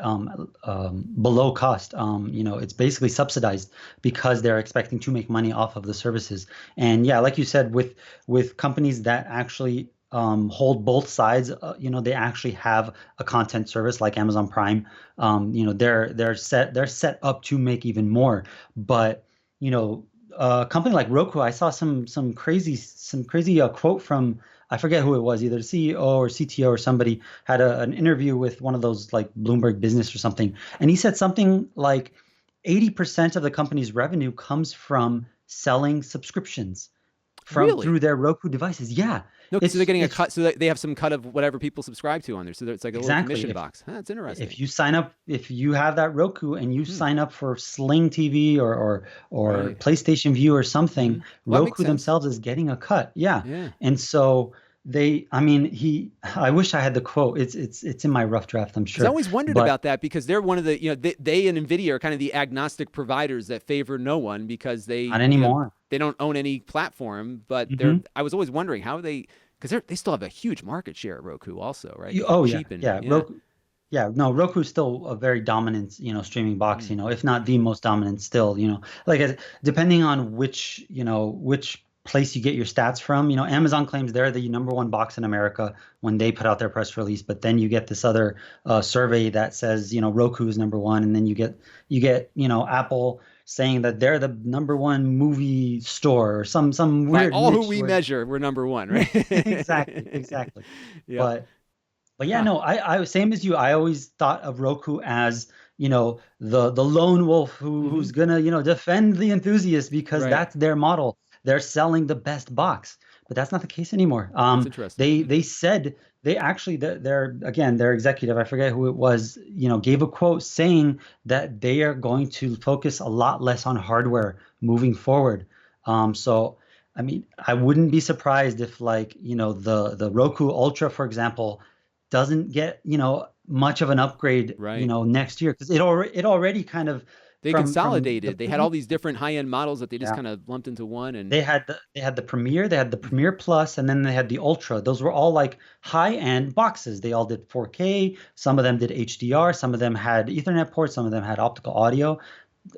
below cost. It's basically subsidized because they're expecting to make money off of the services. And yeah, like you said, with companies that actually hold both sides, they actually have a content service like Amazon Prime. They're set up to make even more. But a company like Roku, I saw some crazy quote from, I forget who it was, either the CEO or CTO or somebody had an interview with one of those like Bloomberg Business or something, and he said something like, 80% of the company's revenue comes from selling subscriptions from Really? through their Roku devices. Yeah, No, so they're getting a it's cut. So they have some cut of whatever people subscribe to on there. So it's like a little exactly. commission box. Huh, that's interesting. If you sign up, if you have that Roku and you Hmm. sign up for Sling TV or Right. PlayStation View or Hmm. something, Well, that makes Roku sense. themselves is getting a cut. Yeah. Yeah. And so I mean, I wish I had the quote. It's in my rough draft, I'm Because I sure. always wondered But about that because they're one of the, they and Nvidia are kind of the agnostic providers that favor no one because not they, anymore. they don't own any platform. But Hmm. I was always wondering how they, because they still have a huge market share at Roku also, right? Because they're Oh yeah, cheap and yeah. yeah. Roku, yeah. No, Roku's still a very dominant, streaming box. Mm. If not the most dominant, still. Depending on which place you get your stats from. Amazon claims they're the number one box in America when they put out their press release, but then you get this other survey that says Roku is number one, and then you get Apple saying that they're the number one movie store or some By weird all who niche we where measure, we're number one, yeah, right? exactly, exactly. Yep. But yeah, Huh. no, I same as you. I always thought of Roku as, the lone wolf Hmm. who's gonna, defend the enthusiast because Right. that's their model. They're selling the best box, but that's not the case anymore. That's interesting. They said they actually their executive, I forget who it was, gave a quote saying that they are going to focus a lot less on hardware moving forward. So I mean, I wouldn't be surprised if like, the Roku Ultra, for example, doesn't get, much of an upgrade, Right. next year because it already kind of They from the consolidated. They had all previous. these different high-end models that they just Yeah. kind of lumped into one and They had the Premier, they had the Mhm. Premier Plus, and then they had the Ultra. Those were all like high-end boxes. They all did 4K. Some of them did HDR. Some of them had Ethernet ports. Some of them had optical audio.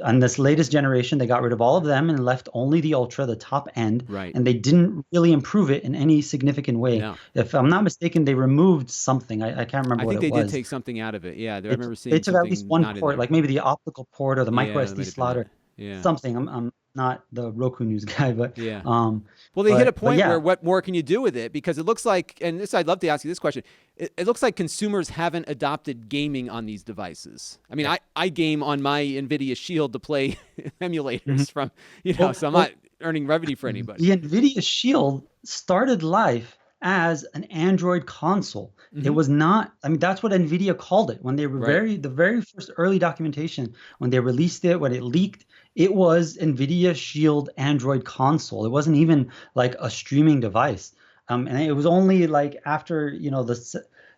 On this latest generation, they got rid of all of them and left only the Ultra, the top end, Right. and they didn't really improve it in any significant way. No. If I'm not mistaken, they removed something. I can't remember I what think it they did was. take something out of it. Yeah, I It remember they seeing took at least something one not in port, there. like maybe the optical port or the micro Yeah, that SD might have been slot it. or Yeah. something. I'm not the Roku news guy, but Yeah. um, Well, they hit a but point where yeah, what more can you do with it? Because it looks like, and this I'd love to ask you this question. It looks like consumers haven't adopted gaming on these devices. I mean, yeah. I game on my NVIDIA Shield to play Mhm. emulators from, Well, so I'm not well, earning revenue for anybody. the NVIDIA Shield started life as an Android console. It Hmm. was not, I mean, that's what NVIDIA called it when they were Right. the very first early documentation, when they released it, when it leaked, it was NVIDIA Shield Android console. It wasn't even like a streaming device. And it was only like after,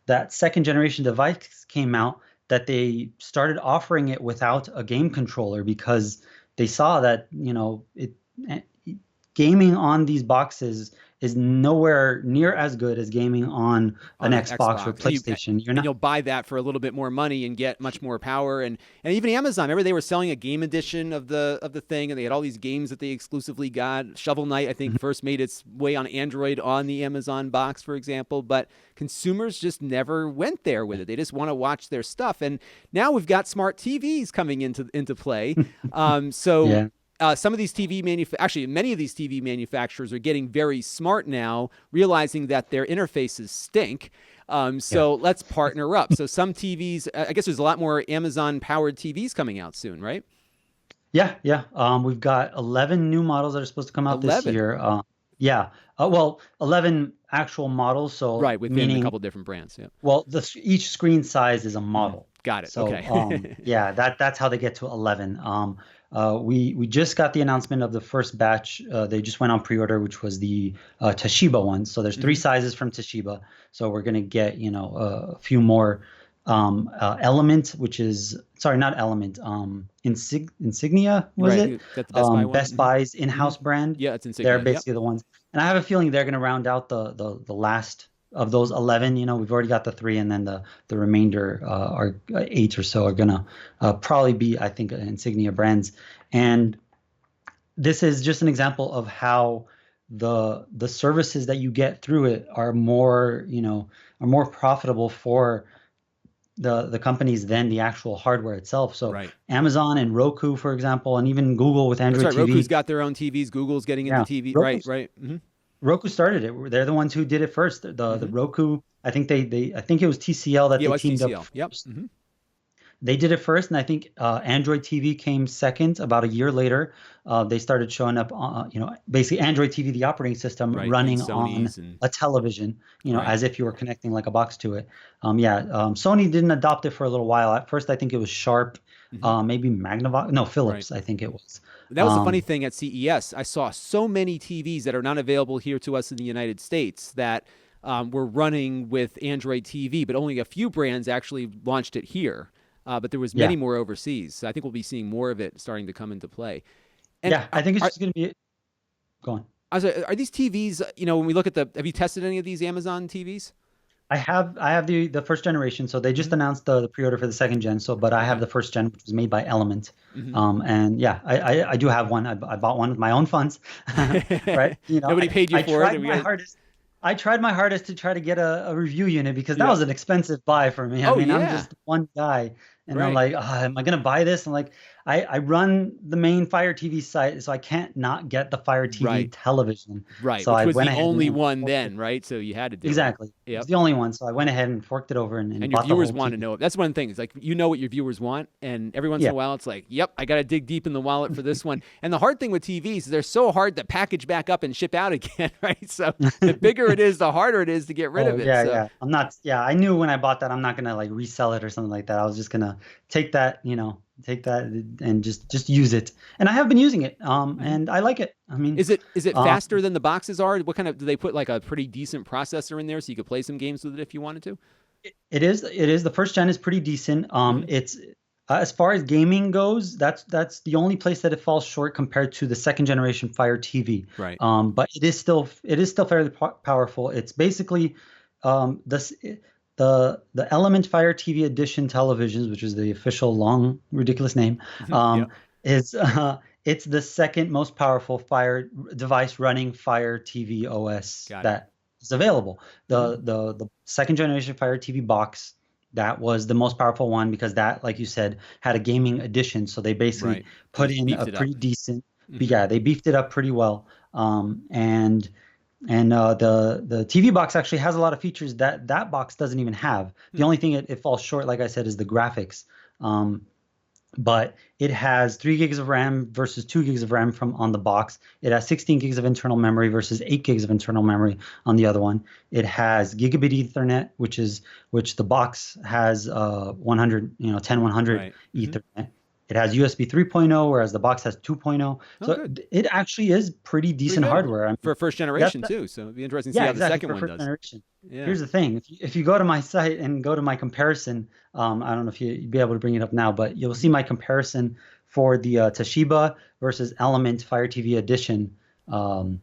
that second generation device came out that they started offering it without a game controller because they saw that, eh, gaming on these boxes is nowhere near as good as gaming on an On an Xbox or Xbox, PlayStation. You're and not. you'll buy that for a little bit more money and get much more power. And even Amazon, remember they were selling a game edition of the thing, and they had all these games that they exclusively got. Shovel Knight, I think, Mhm. first made its way on Android on the Amazon box, for example. But consumers just never went there with it. They just want to watch their stuff. And now we've got smart TVs coming into play. So Yeah, some of these actually many of these TV manufacturers are getting very smart now, realizing that their interfaces stink. yeah, So let's partner up. So some TVs, I guess there's a lot more Amazon powered TVs coming out soon, right? yeah, yeah. We've got 11 new models that are supposed to come out this 11, year. Yeah. Well, 11 actual models. So right, within a meaning, couple different brands. Yeah. well, each screen size is a Mhm. model. Got it. So Okay. yeah, that's how they get to 11. We just got the announcement of the first batch. They just went on pre-order, which was the Toshiba one. So there's three Hmm. sizes from Toshiba. So we're gonna get a few more. Element, which is, sorry, not Element. Insignia, was Right. it? You got the Best Buy one. Best Buy's Hmm. Hmm. in-house brand. Yeah, it's They're Insignia. Yep. basically the ones, and I have a feeling they're gonna round out the last of those 11. We've already got the three, and then the remainder are eight or so are gonna probably be, I think, Insignia brands. And this is just an example of how the services that you get through it are more profitable for the companies than the actual hardware itself. So Right. Amazon and Roku, for example, and even Google with That's Android right. Roku's TV. got their own TVs. Google's getting into Yeah, TV. Right. Roku's Right. Hmm. Roku started it. They're the ones who did it first. The Hmm. Roku, I think I think it was TCL that Yeah, it they was teamed up TCL. Yep. first. Hmm. they did it first, and I think Android TV came second. About a year later, they started showing up, basically Android TV, the operating system, Right. And running on Sony's and a television, right. as if you were connecting like a box to it. Sony didn't adopt it for a little while. At first, I think it was Sharp, Hmm. maybe Magnavox, no, Right. Philips, I think it was. That was the funny Um, thing at CES. I saw so many TVs that are not available here to us in the United States that were running with Android TV, but only a few brands actually launched it here. But there was many yeah, more overseas. So I think we'll be seeing more of it starting to come into play. And yeah, I think it's are, just going to be going. are these TVs? When we look at have you tested any of these Amazon TVs? I have the first generation, so they just Hmm. announced the pre-order for the second gen. So, but I have Okay. the first gen, which was made by Element, Hmm. and yeah, I do have one. I bought one with my own funds, right? Nobody paid you I for it. tried my hardest. I tried my hardest to try to get a review unit because that Yeah. was an expensive buy for me. I Oh mean, I'm yeah. just one guy, and I'm Right. like, am I gonna buy this? And like, I run the main Fire TV site, so I can't not get the Fire TV Right. television. Right. So Which I was went the ahead only and one then, right? So you had to do it. exactly. It was Yep. the only one, so I went ahead and forked it over and And your bought the viewers whole want to TV. know. That's one thing. It's like what your viewers want, and every once in Yeah, a while, it's like, yep, I got to dig deep in the wallet for this one. And the hard thing with TVs is they're so hard to package back up and ship out again, right? So the bigger it is, the harder it is to get rid oh of it. yeah, So yeah. I'm not. Yeah, I knew when I bought that I'm not gonna like resell it or something like that. I was just gonna take that, take that and just use it. And I have been using it. mhm. And I like it. I mean, Is it um, faster than the boxes are? What kind of do they put like a pretty decent processor in there so you could play some games with it if you wanted to? it is the first gen is pretty decent. Hmm. It's as far as gaming goes, that's the only place that it falls short compared to the second generation Fire TV. Right. But it is still fairly powerful. It's basically this the Element Fire TV Edition televisions, which is the official long ridiculous name, Yeah. is it's the second most powerful Fire device running Fire TV OS Got it. that is available. Hmm. The second generation Fire TV box, that was the most powerful one because that, like you said, had a gaming edition. So they basically Right. They put just in beefed a it up. pretty decent, but Hmm. yeah, they beefed it up pretty well. And the TV box actually has a lot of features that that box doesn't even have. The only thing it falls short, like I said, is the graphics. Um, but it has 3 gigs of RAM versus 2 gigs of RAM from on the box. It has 16 gigs of internal memory versus 8 gigs of internal memory on the other one. It has gigabit Ethernet, which the box has 100, 10100 Right. Hmm. Ethernet. It has USB 3.0, whereas the box has 2.0. Oh, So good. it actually is pretty Pretty decent good hardware. I mean, for first that's generation too. So it'd be interesting to see yeah, how the exactly, second for one first does. generation. Yeah. Here's the thing: if you go to my site and go to my comparison, I don't know if you'd be able to bring it up now, but you'll see Hmm. my comparison for the Toshiba versus Element Fire TV Edition um,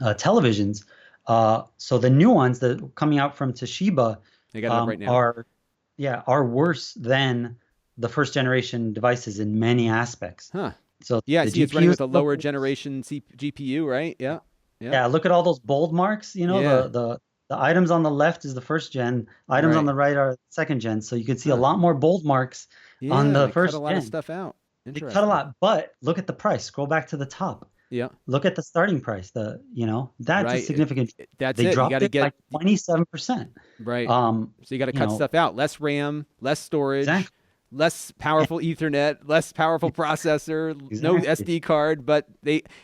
televisions. So the new ones that are coming out from Toshiba I got it up right now. are are worse than the first generation devices in many aspects. Huh. So Yeah, I the see it's running GPU is with a still lower worse. generation GPU, right? Yeah. Yeah. Yeah, look at all those bold marks. Yeah. The items on the left is the first gen, items on Right. the right are second gen. So you can see a Huh. lot more bold marks on Yeah, the they cut a first lot of gen. stuff out. They cut a Interesting. lot, but look at the price. Scroll back to the top. Yeah. Look at the starting price. That's a Right. significant. That's They it. You got dropped to it by get 27%. right. Um, So you got to you cut know, stuff out. Less RAM, less storage, exactly. less powerful Ethernet, less powerful processor, no Exactly. SD card. But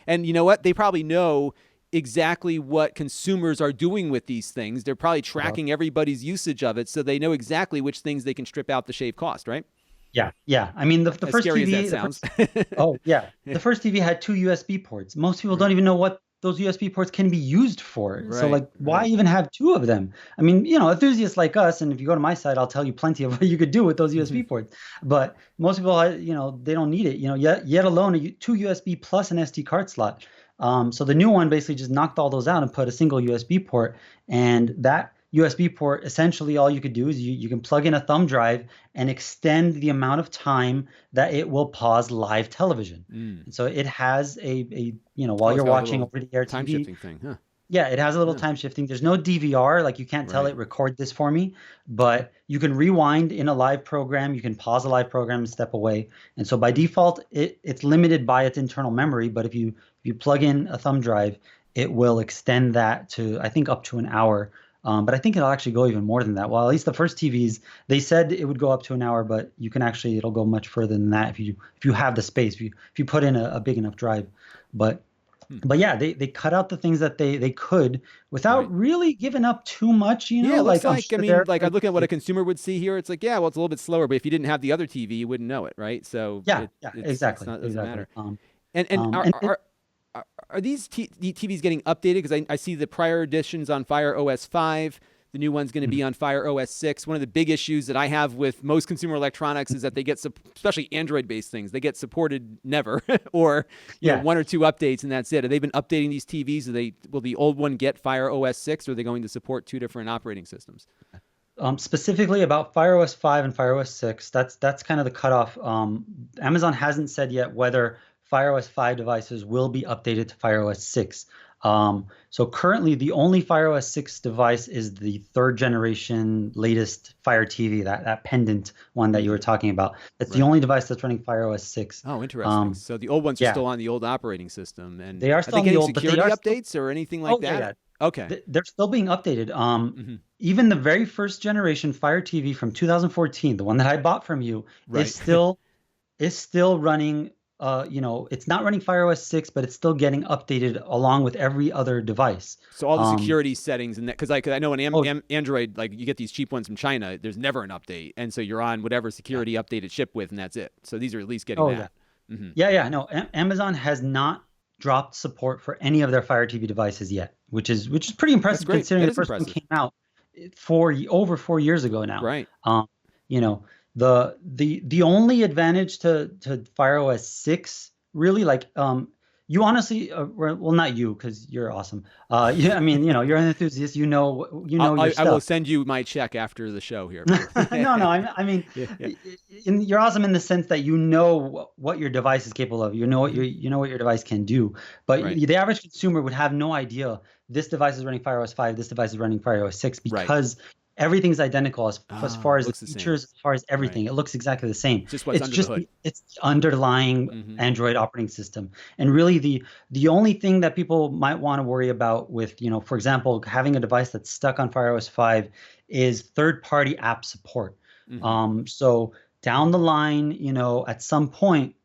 and you know what? They probably know exactly what consumers are doing with these things. They're probably Uh, tracking everybody's usage of it, so they know exactly which things they can strip out to shave cost. Right? yeah, yeah. I mean, the As first scary as that TV, sounds. oh yeah, the first TV had two USB ports. Most people don't Right. even know what those USB ports can be used for. So Right. like, why Right. even have two of them? I mean, enthusiasts like us, and if you go to my site, I'll tell you plenty of what you could do with those USB ports. But most people, they don't need it. Yet alone two USB plus an SD card slot. So the new one basically just knocked all those out and put a single USB port, and that USB port, essentially all you could do is you can plug in a thumb drive and extend the amount of time that it will pause live television. Mm. And so it has while Oh, it's you're got like a watching little over the air time TV, shifting thing, huh? yeah, it has a little Yeah. time shifting. There's no DVR, like you can't tell Right. it record this for me, but you can rewind in a live program. You can pause a live program and step away. And so by default, it's limited by its internal memory. But if you plug in a thumb drive, it will extend that to I think up to an hour. But I think it'll actually go even more than that. Well, at least the first TVs, they said it would go up to an hour, but you can actually, it'll go much further than that if you have the space, if you put in a big enough drive. But but yeah, they cut out the things that they could Right. without really giving up too much, Yeah, it looks like I'm like, I sure mean, like I'm looking at what a consumer would see here. It's like, yeah, well, it's a little bit slower, but if you didn't have the other TV, you wouldn't know it, right? So yeah, yeah, it's exactly, not, doesn't exactly. matter. And And it, are these the TVs getting updated? Because I see the prior editions on Fire OS 5. The new one's going to be on Fire OS 6. One of the big issues that I have with most consumer electronics is that they get, especially Android-based things, they get supported never, or yeah. one or two updates and that's it. Have they been updating these TVs? Will the old one get Fire OS 6, or are they going to support two different operating systems? Specifically about FireOS 5 and FireOS 6, that's kind of the cutoff. Amazon hasn't said yet whether FireOS 5 devices will be updated to FireOS 6. So currently, the only FireOS 6 device is the third generation latest Fire TV, that pendant one that you were talking about. That's the Right. only device that's running FireOS 6. Oh, interesting. So the old ones are Yeah, still on the old operating system, and they are are still they on the getting old, but they security are still. updates or anything like Oh yeah, that? yeah. Okay. They're still being updated. Hmm. Even the very first generation Fire TV from 2014, the one that I bought from you, Right. is still running. It's not running FireOS 6, but it's still getting updated along with every other device. So all the Um, security settings and that, because I know in oh, Android, like you get these cheap ones from China, there's never an update, and so you're on whatever yeah. security update it shipped with, and that's it. So these are at least getting Oh yeah. that. Hmm. Yeah, yeah. No, Amazon has not dropped support for any of their Fire TV devices yet, which is pretty That's impressive great. considering That the is first one impressive. came out over 4 years ago now. Right. Um, you know, the only advantage to FireOS 6 really, like, you honestly, well, not you because you're awesome. Yeah, I mean, you're an enthusiast. You know your I will stuff. send you my check after the show here. No, I mean, Yeah. Yeah. you're awesome in the sense that you know what your device is capable of. You know what Hmm. your device can do. But Right. the average consumer would have no idea this device is running FireOS 5, this device is running FireOS 6 Right. because everything's identical as far as the Looks the same. features, as far as Right. everything. It looks exactly the same. It's just what's It's under the just hood. it's the underlying Hmm. Android operating system. And really the only thing that people might want to worry about with, for example, having a device that's stuck on FireOS 5 is third-party app support. Hmm. So down the line, at some point,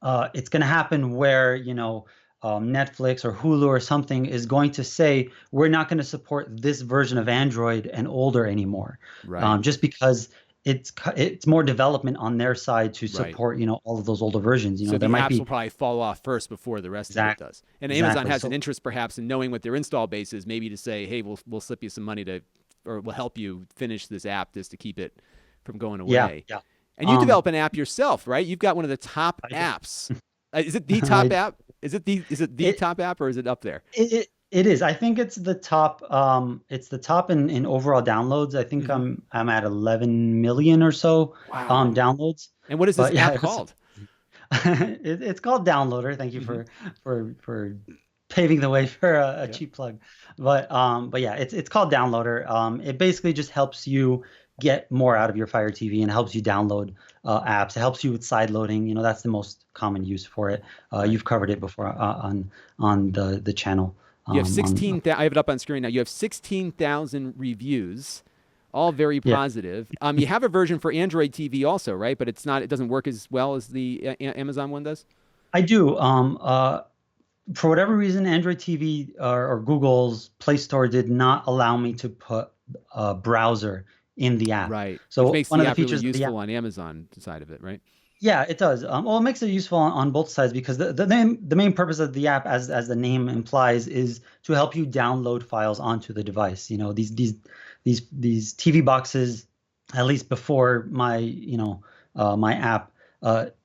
it's going to happen where, Netflix or Hulu or something is going to say, we're not going to support this version of Android and older anymore, Right. just because it's more development on their side to Right. support, all of those older versions. So There the might apps will be. probably fall off first before the rest of it Exactly, does. And Amazon exactly. has an So interest perhaps in knowing what their install base is, maybe to say, hey, we'll slip you some money to, or we'll help you finish this app just to keep it from going yeah, away. yeah. And you develop an app yourself, right? You've got one of the top I do. apps. Is it the top I app? Is it the it, top app or is it up there? it is. I think it's the top. It's the top in overall downloads. I think Hmm. I'm at 11 million or so Wow. downloads. And what is this But yeah, app called? it's called Downloader. Thank you Hmm. for paving the way for a Yeah. cheap plug. But yeah, it's called Downloader. It basically just helps you get more out of your Fire TV and helps you download apps. It helps you with side loading. That's the most common use for it. Right. You've covered it before on the channel. You have On 16. I have it up on screen now. You have 16,000 reviews, all very Yeah, positive. You have a version for Android TV also, right? But it's not. It doesn't work as well as the Amazon one does. I do. For whatever reason, Android TV or Google's Play Store did not allow me to put a browser in the app. Right. Which So makes one the of the app really features of the app, useful on Amazon side of it, right? yeah, it does. Well, it makes it useful on both sides because the main purpose of the app, as the name implies, is to help you download files onto the device. These TV boxes, at least before my app,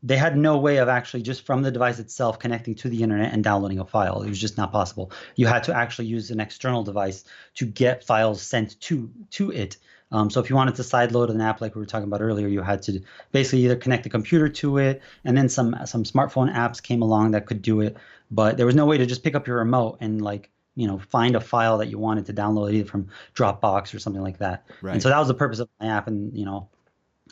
they had no way of actually just from the device itself connecting to the internet and downloading a file. It was just not possible. You had to actually use an external device to get files sent to it. So if you wanted to sideload an app like we were talking about earlier, you had to basically either connect the computer to it, and then some smartphone apps came along that could do it. But there was no way to just pick up your remote and find a file that you wanted to download either from Dropbox or something like that. And Right. so that was the purpose of my app. And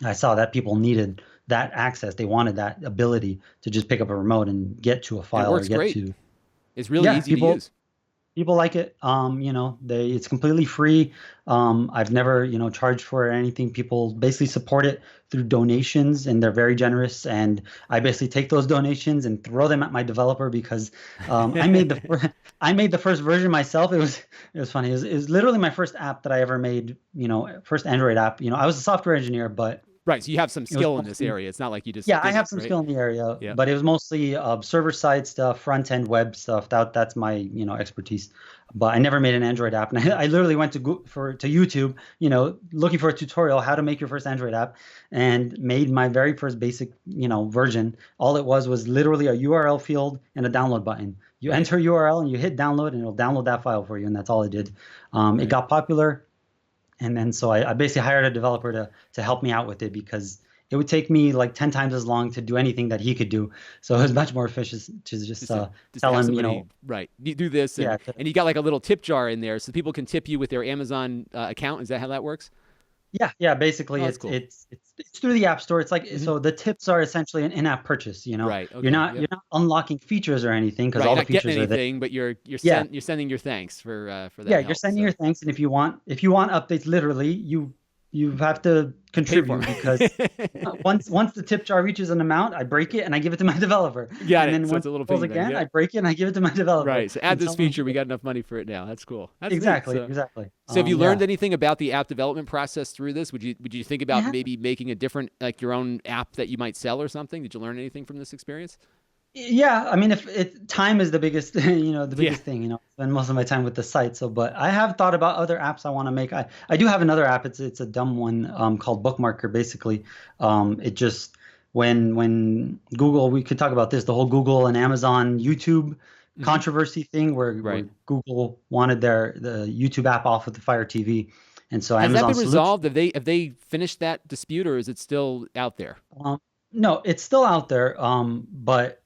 I saw that people needed that access. They wanted that ability to just pick up a remote and get to a And it file or works get great. to. It's really Yeah, easy to people. use. People like it. It's completely free. I've never, charged for anything. People basically support it through donations, and they're very generous. And I basically take those donations and throw them at my developer because I made I made the first version myself. It was funny. It was literally my first app that I ever made. First Android app. I was a software engineer, but Right. So you have some it was skill in this mostly area. It's not like you just yeah, I did it, have some right? skill in the area, Yeah. but it was mostly server side stuff, front end web stuff. That's my expertise. But I never made an Android app, and I literally went to YouTube, looking for a tutorial how to make your first Android app, and made my very first basic version. All it was literally a URL field and a download button. You Right. enter URL and you hit download, and it'll download that file for you, and that's all it did. It Right. got popular. And then so I basically hired a developer to help me out with it because it would take me like 10 times as long to do anything that he could do. So it was much more efficient to just Just to tell have him, somebody, right, you do this, and yeah, and you got like a little tip jar in there so people can tip you with their Amazon account. Is that how that works? yeah. Basically, Oh, that's it's cool. it's it's it's through the App Store. It's like Hmm. so the tips are essentially an in-app purchase. Right. You're Okay. not Yep. you're not unlocking features or anything because Right. all You're the not getting features are there. anything, but Yeah, you're sending your thanks for yeah, that you're help. sending your So thanks, and if you want updates, literally, you have to you pay for contribute because them. once the tip jar reaches an amount, I break it and I give it to my developer. Got And it. then So once it's a it little goes piggy bank. again, I Yep. break it and I give it to my developer Right. So add this until feature. We got enough money for it now. That's cool. That's neat. exactly, So exactly. so have you Yeah. learned anything about the app development process through this? Would you think about Yeah. maybe making a different like your own app that you might sell or something? Did you learn anything from this experience? Yeah, I mean, if time is the biggest, the Yeah. biggest thing, I spend most of my time with the site. So, but I have thought about other apps I want to make. I do have another app. It's a dumb one, called Bookmarker. Basically, it just when Google, we could talk about this, the whole Google and Amazon YouTube Hmm. controversy thing, where Right. Google wanted the YouTube app off of the Fire TV, and so Has that Amazon been solution. resolved? Have they finished that dispute, or is it still out there? Um, no, it's still out there, but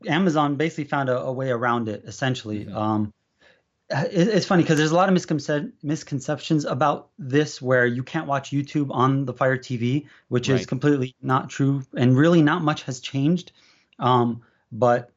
Amazon basically found a way around it essentially. Hmm. It's funny because there's a lot of misconceptions about this, where you can't watch YouTube on the Fire TV, which is Right. completely not true, and really not much has changed. But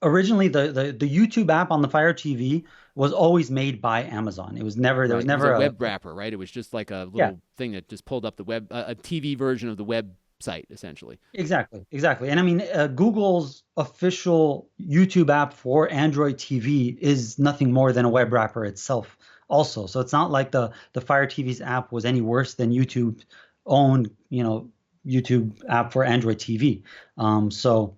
originally, the YouTube app on the Fire TV was always made by Amazon. It was never there was Right. It was a never web wrapper, right? It was just like a yeah. little thing that just pulled up the web, a TV version of the website, essentially. Exactly, exactly. And I mean, Google's official YouTube app for Android TV is nothing more than a web wrapper itself, also. So it's not like the Fire TV's app was any worse than YouTube's own, YouTube app for Android TV. So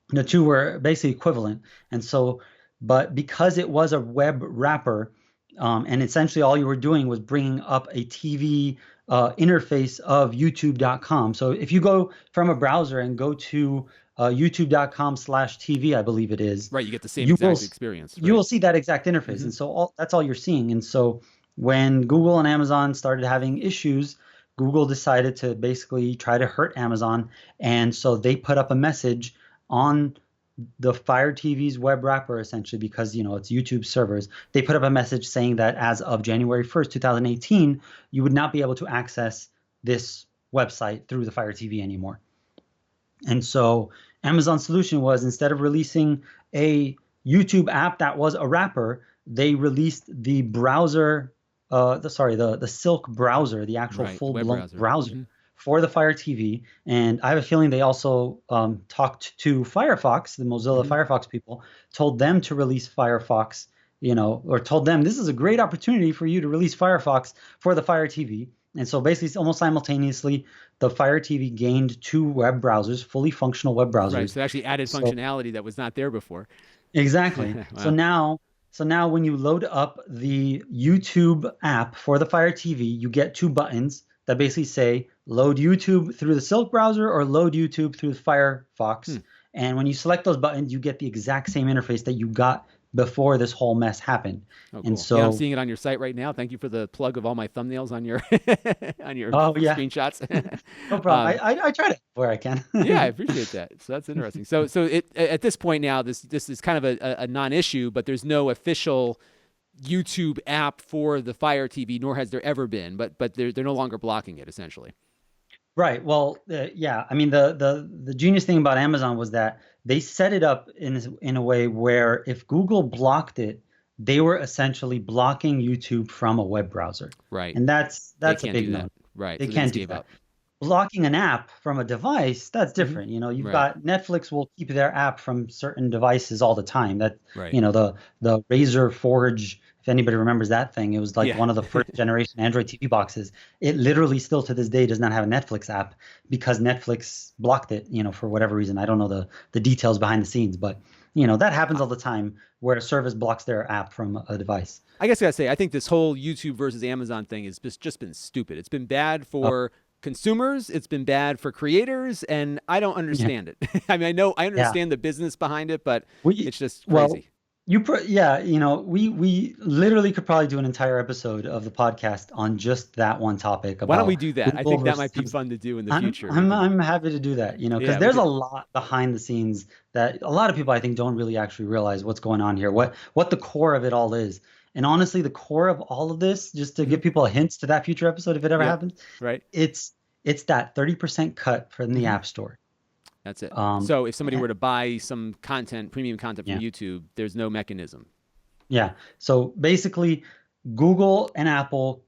the two were basically equivalent. And so, but because it was a web wrapper, and essentially all you were doing was bringing up a TV interface of youtube.com. So if you go from a browser and go to youtube.com/TV, I believe it is, Right. You get the same you will exact experience. you Right. will see that exact interface. Hmm. And so that's all you're seeing. And so when Google and Amazon started having issues, Google decided to basically try to hurt Amazon. And so they put up a message on the Fire TV's web wrapper, essentially, because it's YouTube servers. They put up a message saying that as of January 1st, 2018, you would not be able to access this website through the Fire TV anymore. And so Amazon's solution was, instead of releasing a YouTube app that was a wrapper, they released the browser, the Silk browser, the actual Right. The web full-blown browser. browser Hmm. for the Fire TV. And I have a feeling they also talked to Firefox, the Mozilla Hmm. Firefox people, told them to release Firefox, or told them this is a great opportunity for you to release Firefox for the Fire TV. And so basically, almost simultaneously, the Fire TV gained two web browsers, fully functional web Right. browsers. So it actually added So functionality that was not there before. exactly. So Wow. now, so now when you load up the YouTube app for the Fire TV, you get two buttons that basically say load YouTube through the Silk browser or load YouTube through Hmm. Firefox. And when you select those buttons, you get the exact same interface that you got before this whole mess happened. Oh, And cool. Yeah, I'm so, seeing it on your site right now. Thank you for the plug of all my thumbnails on your on your oh yeah, screenshots. no problem. um, I try to where I can. yeah, I appreciate that. So that's interesting. So it at this point now, this is kind of a non-issue, but there's no official YouTube app for the Fire TV, nor has there ever been. But they're no longer blocking it essentially. Right. Well, yeah. I mean, the genius thing about Amazon was that they set it up in a way where if Google blocked it, they were essentially blocking YouTube from a web browser. Right. And They that's a can't big do no. that. Right. They So they can't just do gave that. up. Blocking an app from a device, that's Hmm. different. You've Right. got Netflix will keep their app from certain devices all the time. That, Right. the Razor Forge, if anybody remembers that thing, it was like Yeah. one of the first generation Android TV boxes. It literally still to this day does not have a Netflix app because Netflix blocked it, for whatever reason. I don't know the details behind the scenes, but that happens all the time where a service blocks their app from a device. I guess I gotta say, I think this whole YouTube versus Amazon thing has just been stupid. It's been bad Oh, for consumers. It's been bad for creators, and I don't yeah. understand it. I mean, I Yeah. understand the business behind it, but We it's just well, crazy. yeah, we literally could probably do an entire episode of the podcast on just that one topic Why don't we about do that? I Google think that versus might be Amazon. fun to do in the I'm future. We I'm can, I'm happy to do that, because yeah, we there's a could. lot behind the scenes that a lot of people I think don't really actually realize what's going on here, what the core of it all is. And honestly, the core of all of this, just to Hmm. give people a hint to that future episode if it ever Yep. happens, Right. it's that 30% cut from the Hmm. App Store. That's it. Um, So if somebody eh, were to buy some content, premium content from yeah. YouTube, there's no mechanism. Yeah. So basically, Google and Apple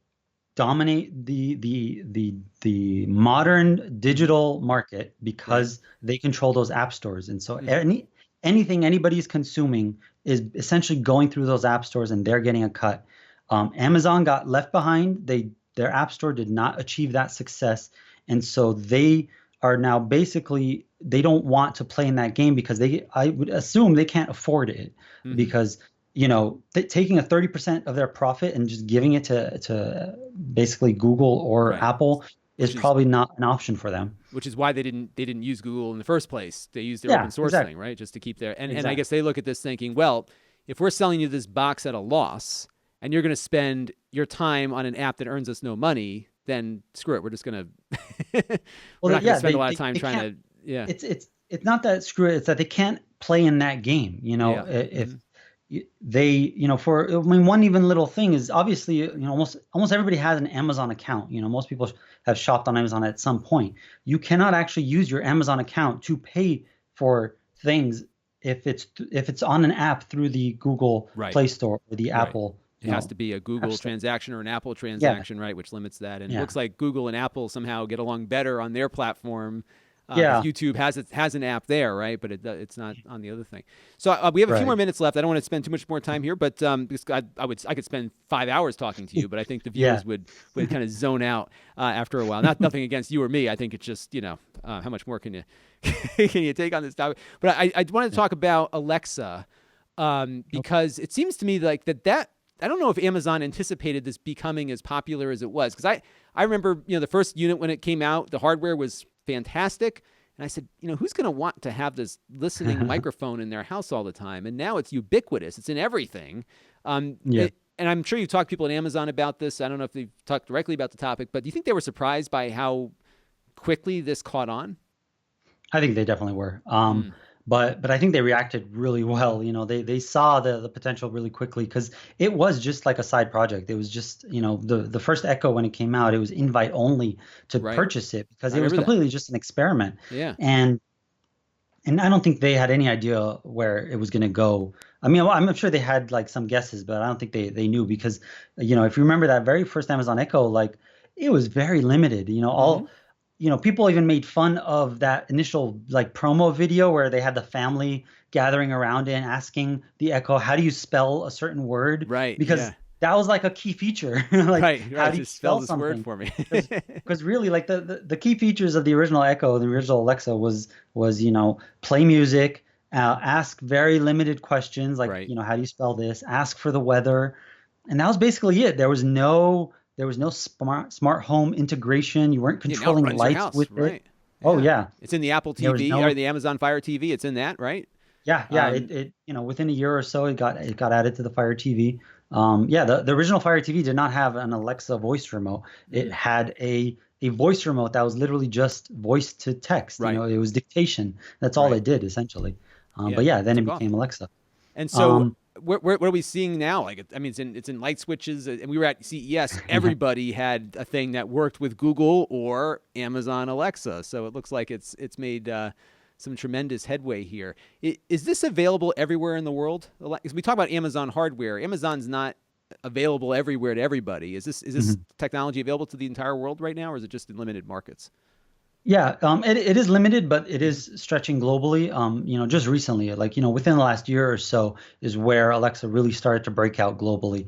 dominate the modern Hmm. digital market Right. because they control those app stores. And so Hmm. anything anybody's consuming is essentially going through those app stores and they're getting a cut. Amazon got left behind. Their app store did not achieve that success. And so they are now basically they don't want to play in that game because I would assume they can't afford it Hmm. because taking a 30% of their profit and just giving it to basically Google or Right. Apple is Which is probably not an option for them. why they didn't use Google in the first place. They used their open Yeah, source exactly. thing, right? Just to keep their and I Exactly. guess they look at this thinking, well, if we're selling you this box at a loss and you're going to spend your time on an app that earns us no money, then screw it. We're just going to we're Well, not going to yeah, spend a they, lot of they, time they trying can't. to yeah. It's not that screw it. It's that they can't play in that game. Yeah. If Hmm. they, for I mean, one even little thing is obviously, almost everybody has an Amazon account. Most people have shopped on Amazon at some point. You cannot actually use your Amazon account to pay for things if it's on an app through the Google Right. Play Store or the Right. Apple, It has to be a App Google Store. transaction or an Apple Yeah, transaction, right? Which limits that. And it yeah, looks like Google and Apple somehow get along better on their platform because yeah, YouTube has an app there, right? But it's not on the other thing. So we have a few more right. minutes left. I don't want to spend too much more time here, but because I could spend 5 hours talking to you, but I think the Yeah, viewers would kind of zone out after a while. Nothing against you or me. I think it's just how much more can you can you take on this topic? But I wanted to talk about Alexa because it seems to me like that I don't know if Amazon anticipated this becoming as popular as it was because I remember the first unit when it came out, the hardware was fantastic, and I said, who's going to want to have this listening microphone in their house all the time? And now it's ubiquitous; it's in everything. yeah. And I'm sure you've talked to people at Amazon about this. I don't know if they've talked directly about the topic, but do you think they were surprised by how quickly this caught on? I think they definitely were. Mm, But I think they reacted really well. They saw the potential really quickly because it was just like a side project. It was just, the first Echo when it came out, it was invite only to right. purchase it because I it was remember that. completely just an experiment. Yeah. And I don't think they had any idea where it was going to go. I mean, I'm sure they had like some guesses, but I don't think they knew because, if you remember that very first Amazon Echo, like it was very limited. Hmm. People even made fun of that initial like promo video where they had the family gathering around and asking the Echo, how do you spell a certain word? Right. Because Yeah. that was like a key feature. Like, Right. how Right. do you Just spell spell this word something? for me. Because really, like the key features of the original Echo, the original Alexa was play music, ask very limited questions like right. how do you spell this, ask for the weather, and that was basically it. There was no smart home integration. You weren't Yeah. Now it controlling runs your lights house. with it. Right. Oh Yeah. yeah, It's in the Apple there was TV or no. the Amazon Fire TV. It's in that, right? Yeah. Um, It within a year or so it got added to the Fire TV. Yeah, the original Fire TV did not have an Alexa voice remote. It mm, had a voice remote that was literally just voice to text. right. It was dictation. That's all Right. it did essentially. Yeah. But yeah, then it Took off. became Alexa. And so, Um, what are we seeing now? Like, I mean, it's in light switches, and we were at CES. Everybody had a thing that worked with Google or Amazon Alexa. So it looks like it's made some tremendous headway here. Is this available everywhere in the world? Because we talk about Amazon hardware. Amazon's not available everywhere to everybody. Is this technology available to the entire world right now, or is it just in limited markets? Yeah, it is limited, but it is stretching globally. Just recently, like, within the last year or so is where Alexa really started to break out globally.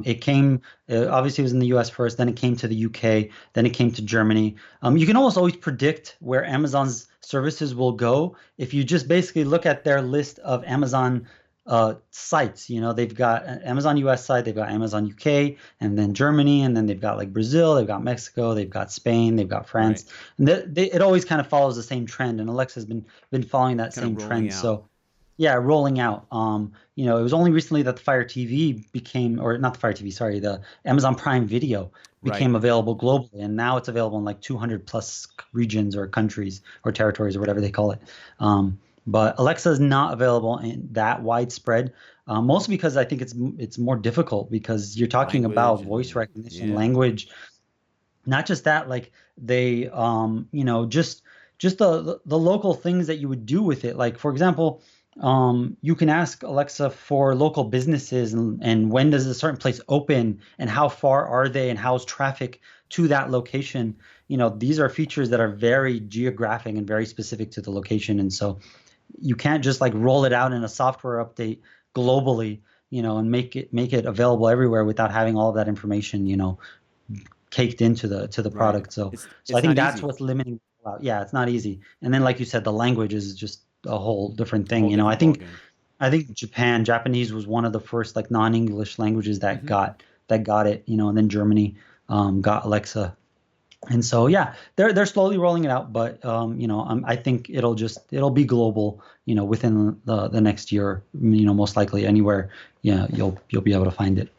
It came, obviously it was in the US first, then it came to the UK, then it came to Germany. You can almost always predict where Amazon's services will go if you just basically look at their list of Amazon sites. They've got an Amazon US site, they've got Amazon UK, and then Germany, and then they've got like Brazil, they've got Mexico, they've got Spain, they've got France. Right. And it always kind of follows the same trend, and Alexa's been following that Kind same of rolling trend. out. So yeah, rolling out. It was only recently that the Fire TV became, or not the Fire TV, sorry, the Amazon Prime Video became available globally, and now it's available in like 200 plus regions or countries or territories or whatever they call it. But Alexa is not available in that widespread, mostly because I think it's more difficult because you're talking about voice recognition, language. Not just that, like they, just the local things that you would do with it. Like, for example, you can ask Alexa for local businesses and when does a certain place open and how far are they and how's traffic to that location. These are features that are very geographic and very specific to the location. And so you can't just like roll it out in a software update globally, and make it available everywhere without having all of that information, caked into the product. So I think that's what's limiting. Yeah, it's not easy. And then, like you said, the language is just a whole different thing. I think Japanese was one of the first like non-English languages that got it. And then Germany got Alexa. And so, yeah, they're slowly rolling it out, but I think it'll be global, within the next year, most likely anywhere, you'll be able to find it.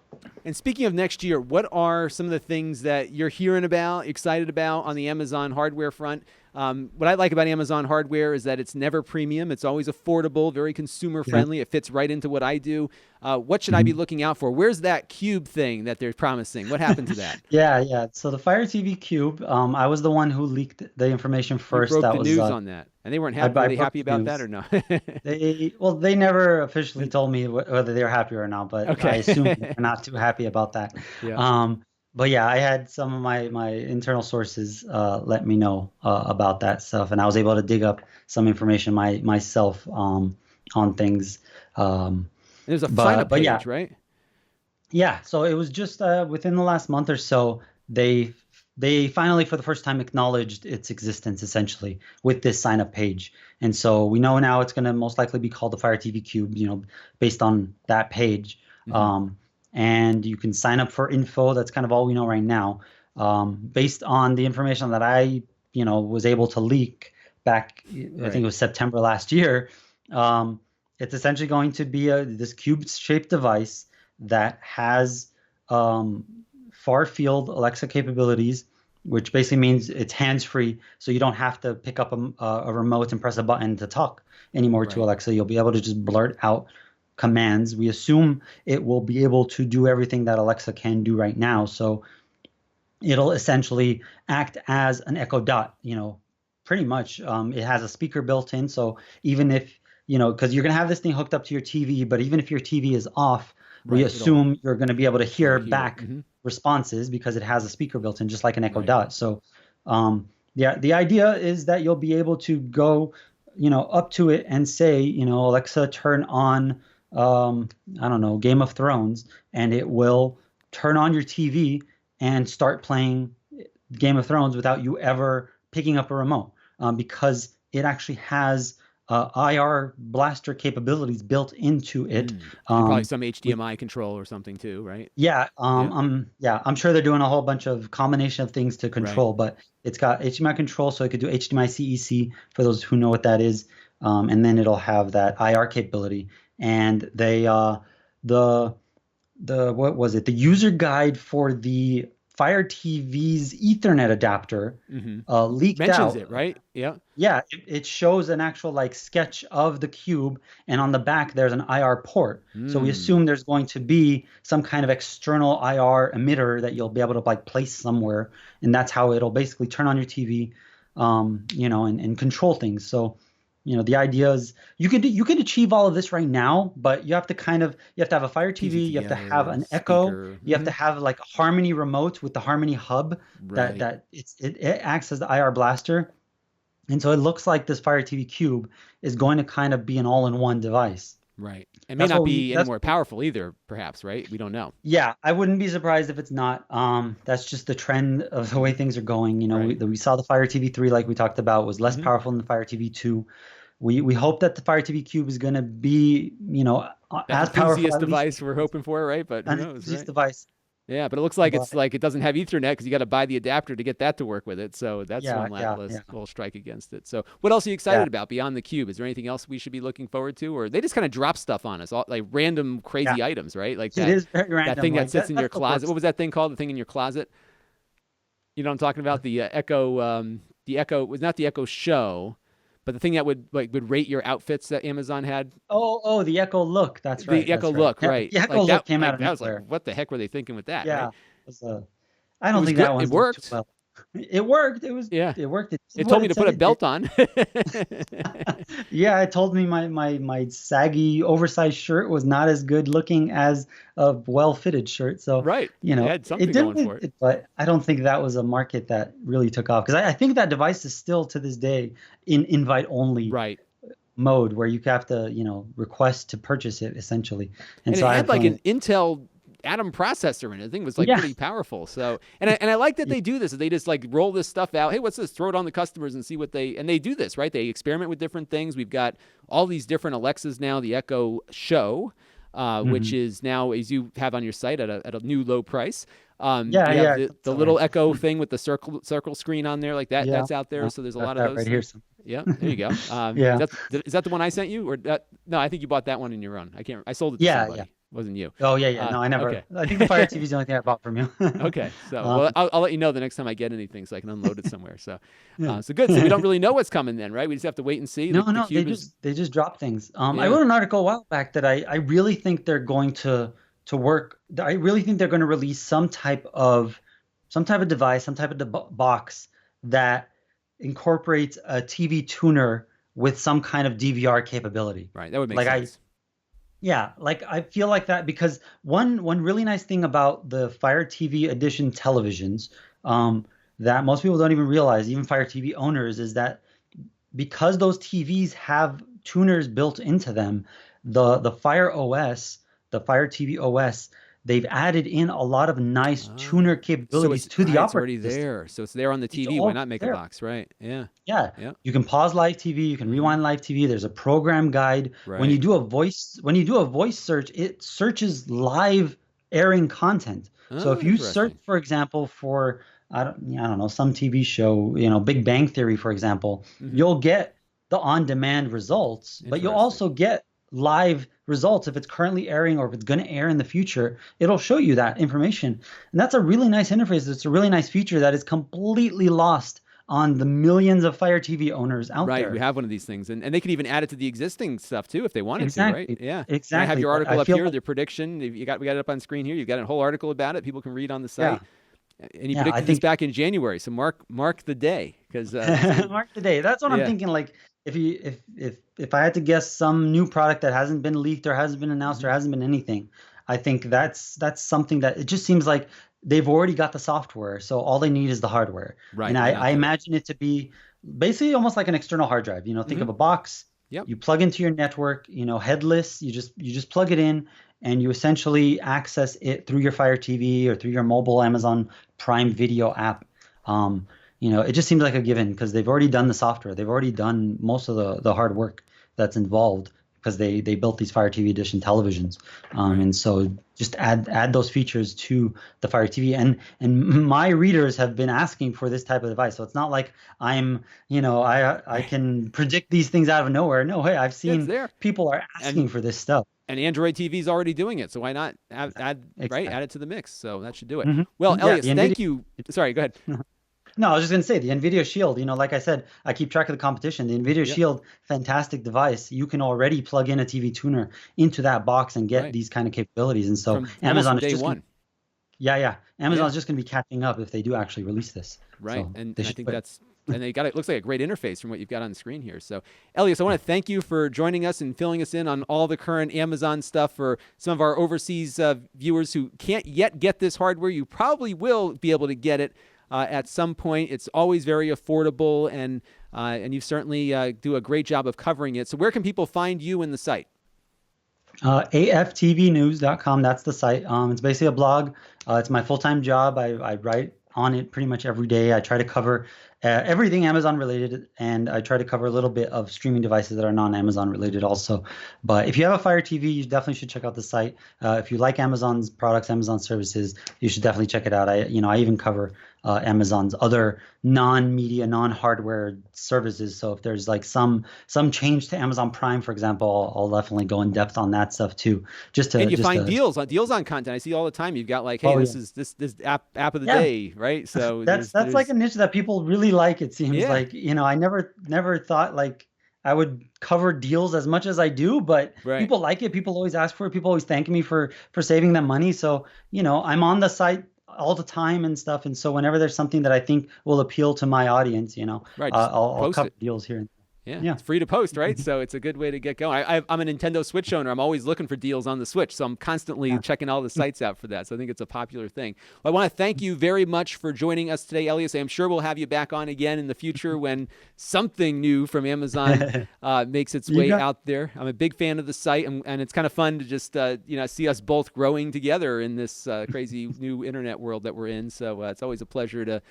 And speaking of next year, what are some of the things that you're hearing about, excited about on the Amazon hardware front? What I like about Amazon hardware is that it's never premium. It's always affordable, very consumer friendly. Yeah. It fits right into what I do. What should I be looking out for? Where's that Cube thing that they're promising? What happened to that? Yeah. So the Fire TV Cube, I was the one who leaked the information first. You broke the news on that. And they weren't really happy about that or no? They never officially told me whether they were happy or not, but I assume they're not too happy about that. Yeah. But yeah, I had some of my internal sources let me know about that stuff, and I was able to dig up some information myself on things. There's a sign-up page, right? Yeah, so it was just within the last month or so, they finally, for the first time, acknowledged its existence, essentially, with this sign-up page. And so we know now it's going to most likely be called the Fire TV Cube, based on that page. And you can sign up for info. That's kind of all we know right now. Based on the information that I, was able to leak back, I think it was September last year, it's essentially going to be this cube-shaped device that has far-field Alexa capabilities, which basically means it's hands-free, so you don't have to pick up a remote and press a button to talk anymore to Alexa. You'll be able to just blurt out commands. We assume it will be able to do everything that Alexa can do right now. So it'll essentially act as an Echo Dot, pretty much. It has a speaker built in. So even if, because you're going to have this thing hooked up to your TV, but even if your TV is off, we assume you're going to be able to hear back responses because it has a speaker built in, just like an Echo Dot. So the idea is that you'll be able to go, up to it and say, Alexa, turn on I don't know, Game of Thrones, and it will turn on your TV and start playing Game of Thrones without you ever picking up a remote, because it actually has IR blaster capabilities built into it. Probably some HDMI control or something too, right? Yeah. I'm sure they're doing a whole bunch of combination of things to control, but it's got HDMI control, so it could do HDMI CEC for those who know what that is, and then it'll have that IR capability. And they what was it? The user guide for the Fire TV's Ethernet adapter leaked Mentions out. It, right? Yeah. Yeah, it shows an actual like sketch of the cube, and on the back there's an IR port. So we assume there's going to be some kind of external IR emitter that you'll be able to like place somewhere, and that's how it'll basically turn on your TV, and control things. So The idea is you could achieve all of this right now, but you have to have a Fire Piece it TV, you have to have together, an Echo, speaker. you have to have like a Harmony remote with the Harmony hub Right, it acts as the IR blaster. And so it looks like this Fire TV Cube is going to kind of be an all-in-one device. right. It may That's not what we be any that's more powerful either, perhaps, right? We don't know. Yeah, I wouldn't be surprised if it's not. That's just the trend of the way things are going. Right. We saw the Fire TV 3, like we talked about, was less Hmm. powerful than the Fire TV 2. We hope that the Fire TV Cube is going to be, That as powerful, enthusiast at least device we're hoping for, right? But who an knows, enthusiast right? device. Yeah, but it looks like it's But like it doesn't have Ethernet because you got to buy the adapter to get that to work with it. So that's yeah, one yeah, little, yeah, little strike against it. So what else are you yeah. excited about beyond the cube? Is there anything else we should be looking forward to, or they just kind of drop stuff on us, all, like random Yeah, crazy items, right? Like it is very that random. thing that Like sits that. in your That's the closet. What worst. was that thing called? The thing in your closet? You know what I'm talking about? The Echo. The Echo was not the Echo Show, but the thing that would rate your outfits that Amazon had. Oh, the Echo Look. That's right. The Echo That's right. Look, Yeah, right? the Echo Like Look that. came out Like of that was like, nowhere. what the heck were they thinking with that, Yeah. right? It was I It don't was think good. that It one's doing too worked. well. It worked. Yeah. It worked. It did It what told me it to put said a it did. belt on. Yeah, it told me my saggy, oversized shirt was not as good looking as a well-fitted shirt. So, Right. It had it something did going for it. but I don't think that was a market that really took off because I think that device is still to this day in invite only Right. mode where you have to, request to purchase it essentially. And And so it I have had a like an feeling, Atom processor in it. The thing was like yeah, pretty powerful. So, and I like that they do this. They just like roll this stuff out. Hey, what's this? Throw it on the customers and see what and they do this, right? They experiment with different things. We've got all these different Alexas now, the Echo Show, which hmm is now, as you have on your site, at a new low price. yeah, We have yeah, it the comes little around. Echo thing with the circle screen on there, like that. Yeah, That's out there. yeah, So there's a got lot of that those right here. things. Yeah, there you go. Yeah, Is that the one I sent you, or that? No, I think you bought that one in your own. I can't. I sold it to yeah, yeah. somebody. It wasn't you. Oh, yeah, yeah. No, I never. Okay. I think the Fire TV is the only thing I bought from you. Okay. So, Um, well, I'll let you know the next time I get anything, so I can unload it somewhere. So, yeah. so good. So we don't really know what's coming then, right? We just have to wait and see. No, The no, cube is, they just drop things. I yeah. wrote an article a while back that I really think they're going to work. I really think they're going to release some type of device, some type of box that incorporates a TV tuner with some kind of DVR capability. Right. That would make Like sense. yeah, like I feel like that because one really nice thing about the Fire TV Edition televisions, that most people don't even realize, even Fire TV owners, is that because those TVs have tuners built into them, the Fire OS, the Fire TV OS, they've added in a lot of nice tuner Ah, so capabilities it's to the right. It's already operating system. there. So it's there on the It's TV. Why all not make a there. box? Right. Yeah. Yeah, Yeah. you can pause live TV, you can Hmm. rewind live TV. There's a program guide. Right. When you do a voice search, it searches live airing content. So Oh, if you search, interesting. for example, for I don't know, some TV show, Big Bang Theory, for example, Hmm. you'll get the on-demand results, but you'll Interesting. also get live results if it's currently airing or if it's going to air in the future. It'll show you that information, and that's a really nice interface. It's a really nice feature that is completely lost on the millions of Fire TV owners out Right, we there. have one of these things, and they could even add it to the existing stuff too if they wanted to, right? Exactly. Yeah, and I have Exactly. your But I article up feel here, like, the prediction. We got it up on screen here. You've got a whole article about it. People can read on the yeah, site. And you yeah, I predicted this think back in January, so mark the day because it's gonna. mark the day. That's what I'm Yeah. thinking. Like, if I had to guess some new product that hasn't been leaked or hasn't been announced or Mhm. hasn't been anything, I think that's something that it just seems like they've already got the software, so all they need is the hardware. Right, And why I not do it? imagine it to be basically almost like an external hard drive. Think Hmm. of a box, Yep. you plug into your network, headless. You just plug it in, and you essentially access it through your Fire TV or through your mobile Amazon Prime Video app. It just seems like a given because they've already done the software. They've already done most of the hard work that's involved because they built these Fire TV Edition televisions. Right. And so just add those features to the Fire TV. And my readers have been asking for this type of device. So it's not like I Right. can predict these things out of nowhere. No way. I've Yeah, it's seen there, people are and asking for this stuff. Android TV is already doing it, so why not Exactly. add it to the mix? So that should do it. Hmm. Well, Yeah, Elias, the NVIDIA. thank you. Sorry, go ahead. No, I was just going to say the NVIDIA Shield, like I said, I keep track of the competition. The NVIDIA Yep. Shield, fantastic device. You can already plug in a TV tuner into that box and get Right. these kind of capabilities. And so From almost Amazon from is day just one. yeah, yeah. Yeah. Amazon's just going to be catching up if they do actually release this. Right. So And they I should think put that's and it looks like a great interface from what you've got on the screen here. So, Elias, I want to thank you for joining us and filling us in on all the current Amazon stuff for some of our overseas viewers who can't yet get this hardware. You probably will be able to get it at some point. It's always very affordable, and you certainly do a great job of covering it. So where can people find you in the site? AFTVNews.com. That's the site. It's basically a blog. It's my full-time job. I write on it pretty much every day. I try to cover everything Amazon related, and I try to cover a little bit of streaming devices that are non-Amazon related also. But if you have a Fire TV, you definitely should check out the site. If you like Amazon's products, Amazon services, you should definitely check it out. I even cover Amazon's other non-media, non-hardware services. So if there's like some change to Amazon Prime, for example, I'll definitely go in depth on that stuff too. And you find deals on content. I see all the time. You've got like, hey, this is this app of the day, right? So that's like a niche that people really like. It seems like, I never thought like I would cover deals as much as I do, but people like it. People always ask for it. People always thank me for saving them money. So, I'm on the site all the time and stuff. And so whenever there's something that I think will appeal to my audience, I'll cover deals here. Yeah, it's free to post, right? So it's a good way to get going. I'm a Nintendo Switch owner. I'm always looking for deals on the Switch, so I'm constantly checking all the sites out for that. So I think it's a popular thing. Well, I want to thank you very much for joining us today, Elias. I'm sure we'll have you back on again in the future when something new from Amazon makes its way out there. I'm a big fan of the site, and it's kind of fun to just see us both growing together in this crazy new internet world that we're in. So it's always a pleasure to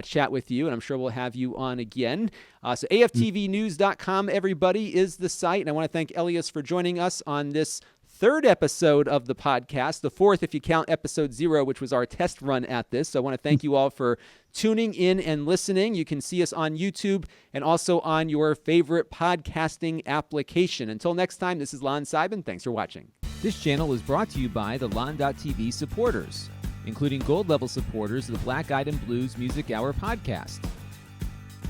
chat with you, and I'm sure we'll have you on again. So AFTVNews.com, everybody, is the site. And I want to thank Elias for joining us on this third episode of the podcast, the fourth if you count episode 0, which was our test run at this. So I want to thank you all for tuning in and listening. You can see us on YouTube and also on your favorite podcasting application. Until next time, this is Lon Saba. Thanks for watching. This channel is brought to you by the Lon.TV supporters, including gold-level supporters of the Black Eyed and Blues Music Hour podcast,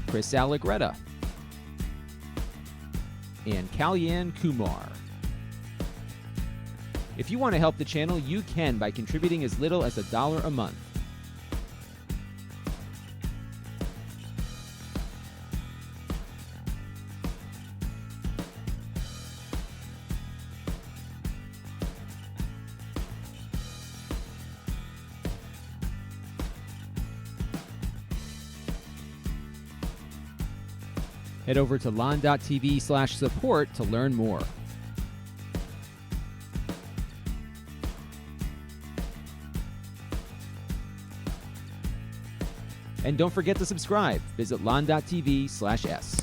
Chris Allegretta, and Kalyan Kumar. If you want to help the channel, you can by contributing as little as $1 a month. Head over to Lon.TV/support to learn more. And don't forget to subscribe. Visit Lon.TV/s.